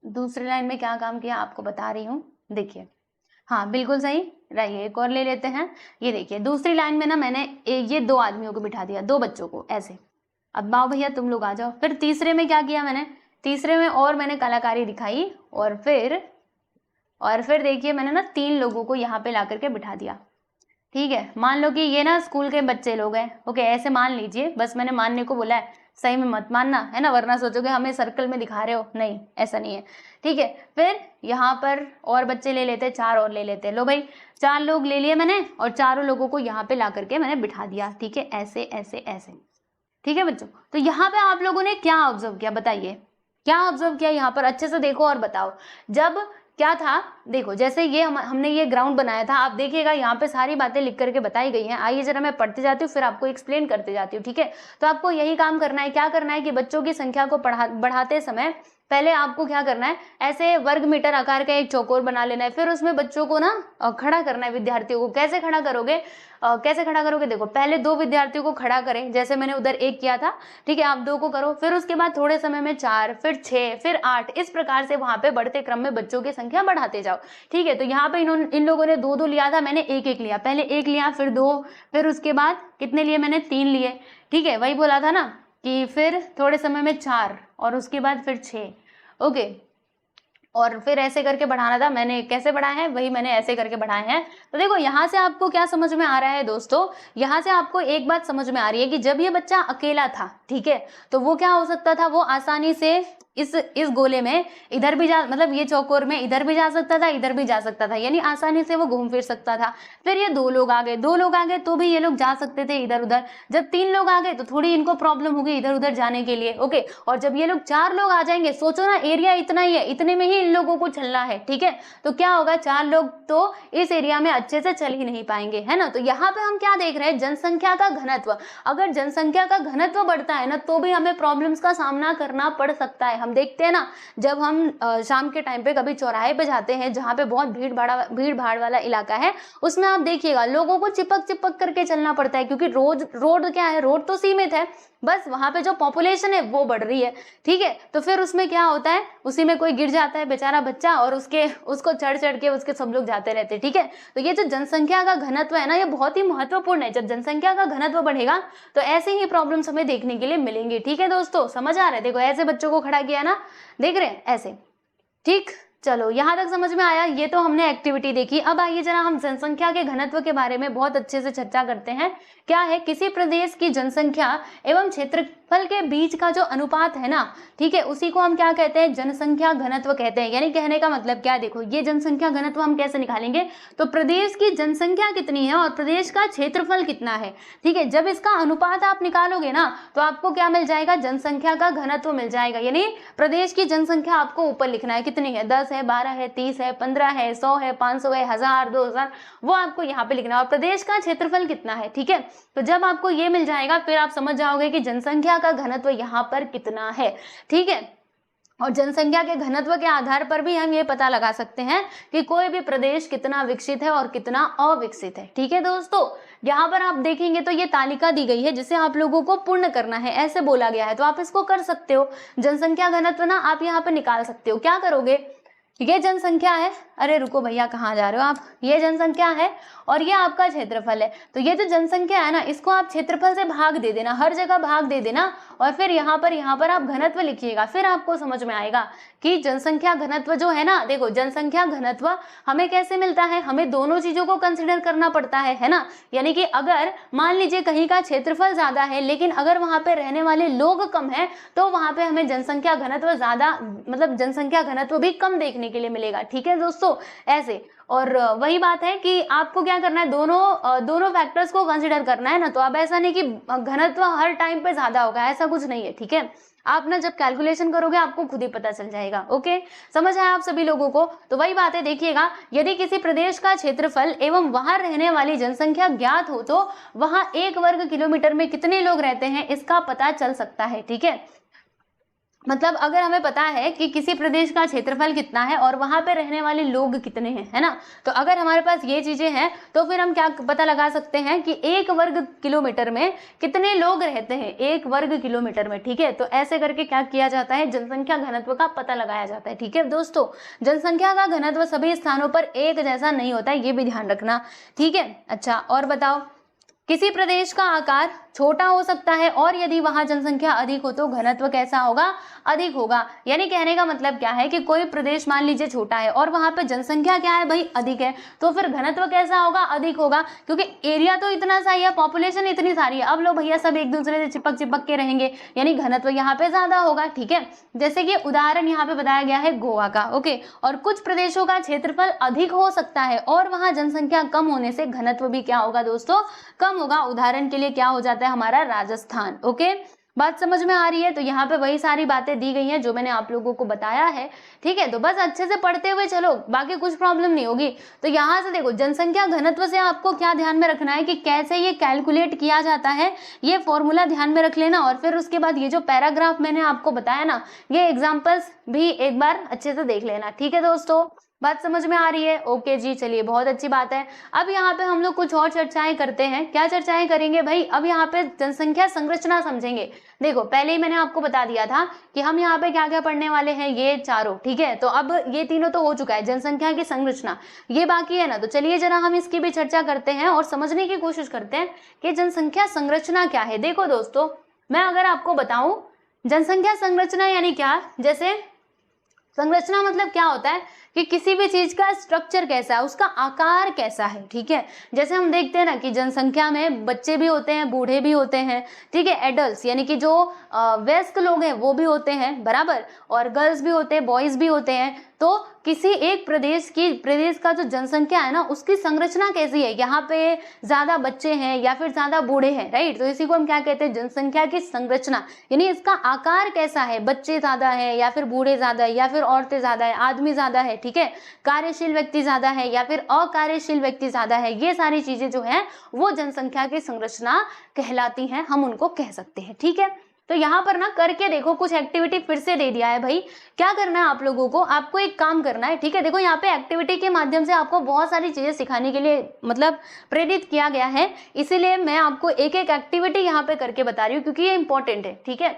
दूसरी लाइन में क्या काम किया आपको बता रही हूँ, देखिए, हाँ बिल्कुल सही, रहिए एक और ले लेते हैं। ये देखिए दूसरी लाइन में ना मैंने ये 2 आदमियों को बिठा दिया, 2 बच्चों को ऐसे। अब बाओ भैया तुम लोग आ जाओ। फिर तीसरे में क्या किया मैंने, तीसरे में और मैंने कलाकारी दिखाई, और फिर देखिए मैंने ना 3 लोगों को यहाँ पे ला करके बिठा दिया, ठीक है। मान लो कि ये ना स्कूल के बच्चे लोग हैं, ओके, ऐसे मान लीजिए, बस मैंने मानने को बोला है, सही में मत मानना है ना, वरना सोचोगे हमें सर्कल में दिखा रहे हो, नहीं ऐसा नहीं है, ठीक है। फिर यहाँ पर और बच्चे ले लेते, 4 और ले लेते, लो भाई 4 लोग ले लिए मैंने, और चारों लोगों को यहाँ पे ला करके मैंने बिठा दिया, ठीक है, ऐसे ऐसे ऐसे, ठीक है बच्चों। तो यहाँ पे आप लोगों ने क्या ऑब्जर्व किया, बताइए क्या ऑब्जर्व किया, यहाँ पर अच्छे से देखो और बताओ। जब क्या था, देखो जैसे ये हमने ये ग्राउंड बनाया था, आप देखिएगा यहाँ पे सारी बातें लिख करके बताई गई हैं। आइए जरा मैं पढ़ते जाती हूँ, फिर आपको एक्सप्लेन करते जाती हूँ, ठीक है। तो आपको यही काम करना है, क्या करना है कि बच्चों की संख्या को बढ़ाते समय पहले आपको क्या करना है, ऐसे वर्ग मीटर आकार का एक चौकोर बना लेना है, फिर उसमें बच्चों को ना खड़ा करना है, विद्यार्थियों को। कैसे खड़ा करोगे, कैसे खड़ा करोगे, देखो पहले 2 विद्यार्थियों को खड़ा करें, जैसे मैंने उधर 1 किया था, ठीक है, आप 2 को करो, फिर उसके बाद थोड़े समय में 4, फिर 6, फिर 8, इस प्रकार से वहां पे बढ़ते क्रम में बच्चों की संख्या बढ़ाते जाओ, ठीक है। तो यहाँ पे इन लोगों ने 2-2 लिया था, मैंने 1-1 लिया, पहले 1 लिया, फिर 2, फिर उसके बाद कितने लिए मैंने, 3 लिए, ठीक है। वही बोला था ना कि फिर थोड़े समय में 4 और उसके बाद फिर 6, ओके, और फिर ऐसे करके बढ़ाना था। मैंने कैसे बढ़ाया है, वही मैंने ऐसे करके बढ़ाए हैं। तो देखो यहाँ से आपको क्या समझ में आ रहा है दोस्तों, यहाँ से आपको एक बात समझ में आ रही है कि जब ये बच्चा अकेला था, ठीक है, तो वो क्या हो सकता था, वो आसानी से इस गोले में इधर भी जा, मतलब ये चौकोर में इधर भी जा सकता था, इधर भी जा सकता था, यानी आसानी से वो घूम फिर सकता था। फिर ये 2 लोग आ गए, 2 लोग आ गए तो भी ये लोग जा सकते थे इधर उधर। जब 3 लोग आ गए तो थोड़ी इनको प्रॉब्लम होगी इधर उधर जाने के लिए, ओके। और जब ये लोग 4 लोग आ जाएंगे, सोचो ना एरिया इतना ही है, इतने में ही इन लोगों को चलना है, ठीक है, तो क्या होगा, 4 लोग तो इस एरिया में अच्छे से चल ही नहीं पाएंगे, है ना। तो यहाँ पे हम क्या देख रहे हैं, जनसंख्या का घनत्व। अगर जनसंख्या का घनत्व बढ़ता है ना, तो भी हमें प्रॉब्लम्स का सामना करना पड़ सकता है। हम देखते हैं ना, जब हम शाम के टाइम पे कभी चौराहे पे जाते हैं जहाँ पे बहुत भीड़ भाड़ वाला इलाका है, उसमें आप देखिएगा लोगों को चिपक चिपक करके चलना पड़ता है, क्योंकि रोड क्या है, रोड तो सीमित है, बस वहां पे जो पॉपुलेशन है वो बढ़ रही है, ठीक है। तो फिर उसमें क्या होता है, उसी में कोई गिर जाता है बेचारा बच्चा, और उसको चढ़ के उसके सब लोग जाते रहते हैं, ठीक है। तो ये जो जनसंख्या का घनत्व है ना, ये बहुत ही महत्वपूर्ण है। जब जनसंख्या का घनत्व बढ़ेगा तो ऐसे ही प्रॉब्लम्स हमें देखने के लिए मिलेंगी, ठीक है दोस्तों, समझ आ रहा है। देखो ऐसे बच्चों को खड़ा किया ना, देख रहे हैं ऐसे, ठीक। चलो यहाँ तक समझ में आया, ये तो हमने एक्टिविटी देखी। अब आइए जरा हम जनसंख्या के घनत्व के बारे में बहुत अच्छे से चर्चा करते हैं। क्या है, किसी प्रदेश की जनसंख्या एवं क्षेत्रफल के बीच का जो अनुपात है ना, ठीक है, उसी को हम क्या कहते हैं, जनसंख्या घनत्व कहते हैं। यानी कहने का मतलब क्या, देखो ये जनसंख्या घनत्व हम कैसे निकालेंगे, तो प्रदेश की जनसंख्या कितनी है और प्रदेश का क्षेत्रफल कितना है, ठीक है, जब इसका अनुपात आप निकालोगे ना, तो आपको क्या मिल जाएगा, जनसंख्या का घनत्व मिल जाएगा। यानी प्रदेश की जनसंख्या आपको ऊपर लिखना है, कितनी है, 10 है, 12 है, 30 है, 15 है, 100 है, 500 है, 1000, 2000, वो आपको यहाँ पे लिखना है। और प्रदेश का क्षेत्रफल कितना है, ठीक है। तो जब आपको ये मिल जाएगा, फिर आप समझ जाओगे कि जनसंख्या का घनत्व यहाँ पर कितना है, ठीक है। और जनसंख्या के घनत्व के आधार पर भी हम ये पता लगा सकते हैं कि कोई भी प्रदेश कितना विकसित है और कितना अविकसित है, ठीक है दोस्तों। यहाँ पर आप देखेंगे तो ये तालिका दी गई है जिसे आप लोगों को पूर्ण करना है, ऐसे बोला गया है, तो आप इसको कर सकते हो। जनसंख्या घनत्व ना आप यहाँ पर निकाल सकते हो। क्या करोगे, ये जनसंख्या है, अरे रुको भैया कहाँ जा रहे हो आप, ये जनसंख्या है और ये आपका क्षेत्रफल है। तो ये जो जनसंख्या है ना, इसको आप क्षेत्रफल से भाग दे देना, हर जगह भाग दे देना, और फिर यहाँ पर आप घनत्व लिखिएगा। फिर आपको समझ में आएगा कि जनसंख्या घनत्व जो है ना, देखो जनसंख्या घनत्व हमें कैसे मिलता है, हमें दोनों चीजों को कंसिडर करना पड़ता है ना। यानी कि अगर मान लीजिए कहीं का क्षेत्रफल ज्यादा है लेकिन अगर वहां पे रहने वाले लोग कम है, तो वहां पे हमें जनसंख्या घनत्व ज्यादा, मतलब जनसंख्या घनत्व भी कम देखने के लिए मिलेगा, ठीक है दोस्तों, ऐसे। और वही बात है कि आपको क्या करना है, दोनों फैक्टर्स को कंसिडर करना है ना। तो अब ऐसा नहीं कि घनत्व हर टाइम पे ज्यादा होगा, ऐसा कुछ नहीं है, ठीक है। आप ना जब कैलकुलेशन करोगे आपको खुद ही पता चल जाएगा, ओके, समझ आया आप सभी लोगों को। तो वही बात है, देखिएगा, यदि किसी प्रदेश का क्षेत्रफल एवं वहां रहने वाली जनसंख्या ज्ञात हो तो वहां 1 वर्ग किलोमीटर में कितने लोग रहते हैं इसका पता चल सकता है, ठीक है। मतलब अगर हमें पता है कि किसी प्रदेश का क्षेत्रफल कितना है और वहां पे रहने वाले लोग कितने हैं, है ना, तो अगर हमारे पास ये चीजें हैं तो फिर हम क्या पता लगा सकते हैं कि 1 वर्ग किलोमीटर में कितने लोग रहते हैं, 1 वर्ग किलोमीटर में, ठीक है। तो ऐसे करके क्या किया जाता है, जनसंख्या घनत्व का पता लगाया जाता है, ठीक है दोस्तों। जनसंख्या का घनत्व सभी स्थानों पर एक जैसा नहीं होता है, ये भी ध्यान रखना, ठीक है। अच्छा, और बताओ, किसी प्रदेश का आकार छोटा हो सकता है और यदि वहां जनसंख्या अधिक हो तो घनत्व कैसा होगा, अधिक होगा। यानी कहने का मतलब क्या है कि कोई प्रदेश मान लीजिए छोटा है और वहां पे जनसंख्या क्या है भाई, अधिक है, तो फिर घनत्व कैसा होगा, अधिक होगा, क्योंकि एरिया तो इतना सा ही है, पॉपुलेशन इतनी सारी है। अब लोग भैया सब एक दूसरे से चिपक चिपक के रहेंगे, यानी घनत्व यहाँ पे ज्यादा होगा, ठीक है। जैसे कि उदाहरण यहाँ पे बताया गया है गोवा का, ओके। और कुछ प्रदेशों का क्षेत्रफल अधिक हो सकता है और वहां जनसंख्या कम होने से घनत्व भी क्या होगा दोस्तों, कम होगा। उदाहरण के लिए क्या हो जाता है हमारा राजस्थान, ओके। बात समझ में आ रही है? तो यहाँ पे वही सारी बातें दी गई हैं जो मैंने आप लोगों को बताया है, ठीक है। तो बस अच्छे से पढ़ते हुए चलो, बाकी कुछ प्रॉब्लम नहीं होगी। तो यहाँ से देखो, जनसंख्या घनत्व से आपको क्या ध्यान में रखना है कि कैसे ये कैलकुलेट किया जाता है, ये फॉर्मूला ध्यान में रख लेना। और फिर उसके बाद ये जो पैराग्राफ मैंने आपको बताया ना, ये एग्जाम्पल्स भी एक बार अच्छे से देख लेना, ठीक है दोस्तों। बात समझ में आ रही है? ओके जी, चलिए बहुत अच्छी बात है। अब यहाँ पे हम लोग कुछ और चर्चाएं करते हैं। क्या चर्चाएं करेंगे भाई? अब यहाँ पे जनसंख्या संरचना समझेंगे। देखो, पहले ही मैंने आपको बता दिया था कि हम यहाँ पे क्या क्या पढ़ने वाले हैं, ये चारों, ठीक है। तो अब ये तीनों तो हो चुका है, जनसंख्या की संरचना ये बाकी है ना। तो चलिए जरा हम इसकी भी चर्चा करते हैं और समझने की कोशिश करते हैं कि जनसंख्या संरचना क्या है। देखो दोस्तों, मैं अगर आपको बताऊं जनसंख्या संरचना यानी क्या, जैसे संरचना मतलब क्या होता है कि किसी भी चीज का स्ट्रक्चर कैसा है, उसका आकार कैसा है, ठीक है। जैसे हम देखते हैं ना कि जनसंख्या में बच्चे भी होते हैं, बूढ़े भी होते हैं, ठीक है, एडल्ट्स यानी कि जो वयस्क लोग हैं वो भी होते हैं, बराबर, और गर्ल्स भी होते हैं, बॉयज भी होते हैं। तो किसी एक प्रदेश का जो जनसंख्या है ना, उसकी संरचना कैसी है, यहाँ पे ज्यादा बच्चे हैं या फिर ज्यादा बूढ़े हैं, राइट। तो इसी को हम क्या कहते हैं, जनसंख्या की संरचना, यानी इसका आकार कैसा है, बच्चे ज्यादा है या फिर बूढ़े ज्यादा है या फिर औरतें ज्यादा है, आदमी ज्यादा है, ठीक है, कार्यशील व्यक्ति ज्यादा है या फिर अकार्यशील व्यक्ति ज्यादा है, ये सारी चीजें जो है वो जनसंख्या की संरचना कहलाती हैं, हम उनको कह सकते हैं, ठीक है। तो यहाँ पर ना करके देखो, कुछ एक्टिविटी फिर से दे दिया है भाई। क्या करना है आप लोगों को, आपको एक काम करना है, ठीक है। देखो यहाँ पे एक्टिविटी के माध्यम से आपको बहुत सारी चीजें सिखाने के लिए मतलब प्रेरित किया गया है, इसीलिए मैं आपको एक एक एक्टिविटी यहाँ पे करके बता रही हूँ क्योंकि ये इंपॉर्टेंट है, ठीक है।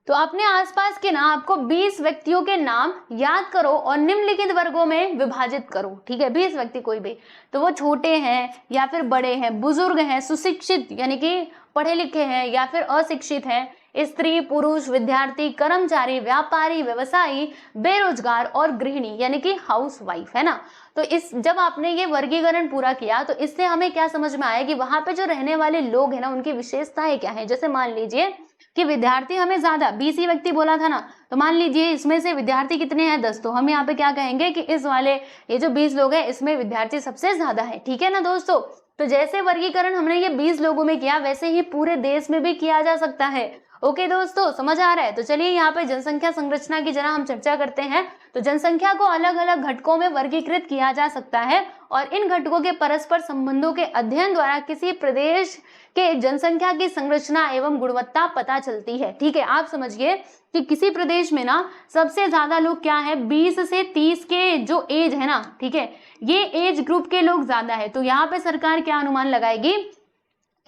तो अपने आसपास के ना आपको 20 व्यक्तियों के नाम याद करो और निम्नलिखित वर्गों में विभाजित करो, ठीक है। 20 व्यक्ति कोई भी, तो वो छोटे हैं या फिर बड़े हैं, बुजुर्ग हैं, सुशिक्षित यानी कि पढ़े लिखे हैं या फिर अशिक्षित हैं, स्त्री, पुरुष, विद्यार्थी, कर्मचारी, व्यापारी, व्यवसायी, बेरोजगार और गृहिणी यानी कि हाउस वाइफ, है ना। तो इस जब आपने ये वर्गीकरण पूरा किया तो इससे हमें क्या समझ में आया कि वहां पे जो रहने वाले लोग हैं ना, उनकी विशेषताएं क्या है। जैसे मान लीजिए कि विद्यार्थी हमें ज्यादा 20 ही व्यक्ति बोला था ना, तो मान लीजिए इसमें से विद्यार्थी कितने हैं, 10। तो हम यहाँ पे क्या कहेंगे कि इस वाले ये जो 20 लोग हैं इसमें विद्यार्थी सबसे ज्यादा है, ठीक है ना दोस्तों। तो जैसे वर्गीकरण हमने ये 20 लोगों में किया, वैसे ही पूरे देश में भी किया जा सकता है। ओके दोस्तों, समझ आ रहा है? तो चलिए यहाँ पे जनसंख्या संरचना की जरा हम चर्चा करते हैं। तो जनसंख्या को अलग अलग घटकों में वर्गीकृत किया जा सकता है और इन घटकों के परस्पर संबंधों के अध्ययन द्वारा किसी प्रदेश के जनसंख्या की संरचना एवं गुणवत्ता पता चलती है, ठीक है। आप समझिए कि किसी प्रदेश में ना सबसे ज्यादा लोग क्या है, 20 से 30 के जो एज है ना, ठीक है, ये एज ग्रुप के लोग ज्यादा है। तो यहाँ पे सरकार क्या अनुमान लगाएगी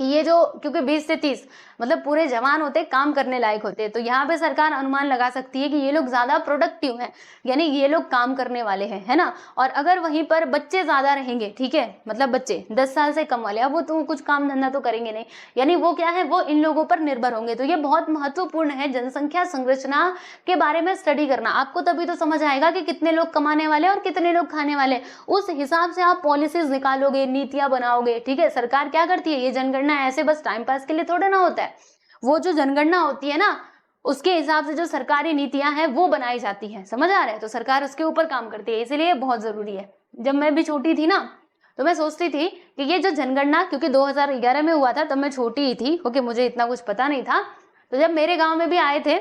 कि ये जो, क्योंकि 20 से 30 मतलब पूरे जवान होते, काम करने लायक होते, तो यहाँ पे सरकार अनुमान लगा सकती है कि ये लोग ज्यादा प्रोडक्टिव हैं, यानी ये लोग काम करने वाले हैं, है ना। और अगर वहीं पर बच्चे ज्यादा रहेंगे, ठीक है, मतलब बच्चे 10 साल से कम वाले, अब वो तो कुछ काम धंधा तो करेंगे नहीं, यानी वो क्या है, वो इन लोगों पर निर्भर होंगे। तो ये बहुत महत्वपूर्ण है जनसंख्या संरचना के बारे में स्टडी करना। आपको तभी तो समझ आएगा कि कितने लोग कमाने वाले और कितने लोग खाने वाले, उस हिसाब से आप पॉलिसीज निकालोगे, नीतियां बनाओगे, ठीक है। सरकार क्या करती है, ये जनगणना ऐसे बस टाइम पास के लिए थोड़ा ना होता है, वो जो जनगणना होती है ना, उसके हिसाब से जो सरकारी नीतियां हैं वो बनाई जाती हैं, समझ आ रहा है। तो सरकार उसके ऊपर काम करती है, इसीलिए बहुत जरूरी है। जब मैं भी छोटी थी ना, तो मैं सोचती थी कि ये जो जनगणना, क्योंकि 2011 में हुआ था, तब मैं छोटी ही थी, ओके, मुझे इतना कुछ पता नहीं था। तो जब मेरे गांव में भी आए थे,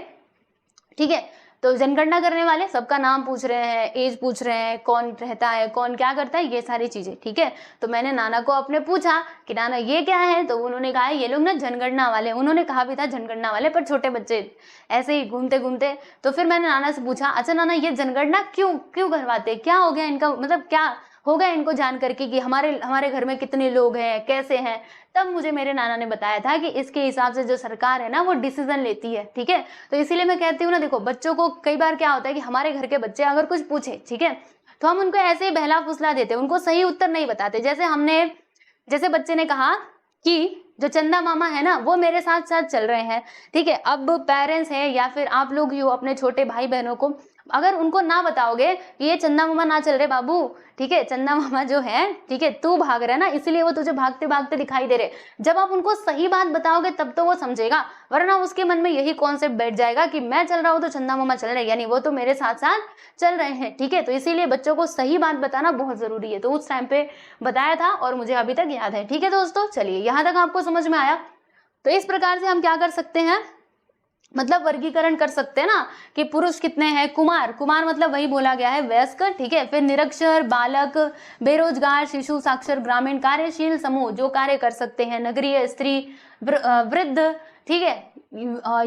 ठीक है, तो जनगणना करने वाले सबका नाम पूछ रहे हैं, एज पूछ रहे हैं, कौन रहता है, कौन क्या करता है, ये सारी चीजें, ठीक है। तो मैंने नाना को अपने पूछा कि नाना ये क्या है, तो उन्होंने कहा ये लोग ना जनगणना वाले, उन्होंने कहा भी था जनगणना वाले, पर छोटे बच्चे ऐसे ही घूमते घूमते। तो फिर मैंने नाना से पूछा, अच्छा नाना ये जनगणना क्यों करवाते, क्या हो गया इनका, मतलब क्या हो गया इनको जान करके कि हमारे घर में कितने लोग हैं, कैसे हैं। तब मुझे मेरे नाना ने बताया था कि इसके हिसाब से जो सरकार है ना वो डिसीजन लेती है, ठीक है। तो इसीलिए मैं कहती हूँ ना, देखो बच्चों को कई बार क्या होता है कि हमारे घर के बच्चे अगर कुछ पूछे, ठीक है, तो हम उनको ऐसे ही बहला फुसला देते, उनको सही उत्तर नहीं बताते। जैसे बच्चे ने कहा कि जो चंदा मामा है ना वो मेरे साथ साथ चल रहे हैं, ठीक है। अब पेरेंट्स हैं या फिर आप लोग ही हो, अपने छोटे भाई बहनों को अगर उनको ना बताओगे कि ये चंदा मामा ना चल रहे बाबू, ठीक है, चंदा मामा जो है, ठीक है, तू भाग रहा है ना, इसलिए वो तुझे भागते भागते दिखाई दे रहे। जब आप उनको सही बात बताओगे तब तो वो समझेगा, वरना उसके मन में यही कॉन्सेप्ट बैठ जाएगा कि मैं चल रहा हूँ तो चंदा मामा चल रहे, यानी वो तो मेरे साथ साथ चल रहे हैं, ठीक है। तो इसीलिए बच्चों को सही बात बताना बहुत जरूरी है। तो उस टाइम पे बताया था और मुझे अभी तक याद है, ठीक है दोस्तों। चलिए यहाँ तक आपको समझ में आया। तो इस प्रकार से हम क्या कर सकते हैं, मतलब वर्गीकरण कर सकते हैं ना कि पुरुष कितने हैं। कुमार, कुमार मतलब वही बोला गया है वयस्क, ठीक है। फिर निरक्षर, बालक, बेरोजगार, शिशु, साक्षर, ग्रामीण, कार्यशील समूह जो कार्य कर सकते हैं, नगरीय, स्त्री, वृद्ध, ठीक है,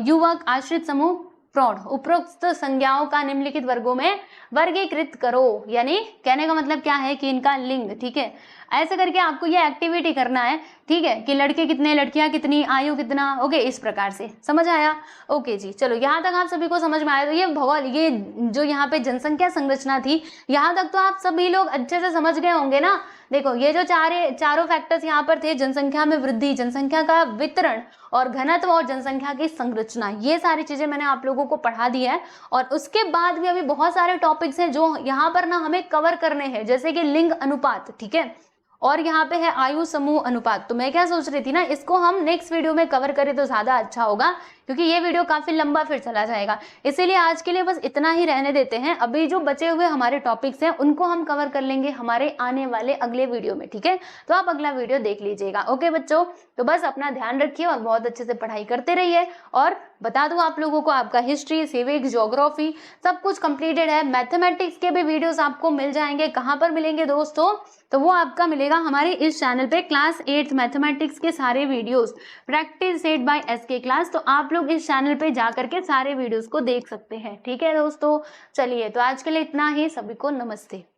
युवक, आश्रित समूह, प्रौढ़। उपरोक्त संज्ञाओं का निम्नलिखित वर्गों में वर्गीकृत करो, यानी कहने का मतलब क्या है कि इनका लिंग, ठीक है। ऐसे करके आपको ये एक्टिविटी करना है, ठीक है, कि लड़के कितने, लड़कियां कितनी, आयु कितना, ओके, इस प्रकार से। समझ आया? ओके जी, चलो यहाँ तक आप सभी को समझ में आया। तो ये भूगोल, ये जो यहाँ पे जनसंख्या संरचना थी, यहाँ तक तो आप सभी लोग अच्छे से समझ गए होंगे ना। देखो ये जो चारों फैक्टर्स यहाँ पर थे, जनसंख्या में वृद्धि, जनसंख्या का वितरण और घनत्व और जनसंख्या की संरचना, ये सारी चीजें मैंने आप लोगों को पढ़ा दी है। और उसके बाद भी अभी बहुत सारे टॉपिक्स हैं जो यहाँ पर ना हमें कवर करने हैं, जैसे कि लिंग अनुपात, ठीक है, और यहाँ पे है आयु समूह अनुपात। तो मैं क्या सोच रही थी ना, इसको हम नेक्स्ट वीडियो में कवर करें तो ज्यादा अच्छा होगा, क्योंकि ये वीडियो काफी लंबा फिर चला जाएगा। इसीलिए आज के लिए बस इतना ही रहने देते हैं। अभी जो बचे हुए हमारे टॉपिक्स हैं उनको हम कवर कर लेंगे हमारे आने वाले अगले वीडियो में, ठीक है। तो आप अगला वीडियो देख लीजिएगा। ओके बच्चों, तो बस अपना ध्यान रखिए और बहुत अच्छे से पढ़ाई करते रहिए। और बता दूं आप लोगों को, आपका हिस्ट्री, सिविक्स, ज्योग्राफी सब कुछ कंप्लीटेड है। मैथमेटिक्स के भी वीडियोस आपको मिल जाएंगे। कहाँ पर मिलेंगे दोस्तों? तो वो आपका मिलेगा हमारे इस चैनल पे, क्लास 8th मैथमेटिक्स के सारे videos, practice set by SK class. तो आप लोग इस चैनल पे जा करके सारे वीडियोस को देख सकते हैं, ठीक है दोस्तों। चलिए, तो आज के लिए इतना ही। सभी को नमस्ते।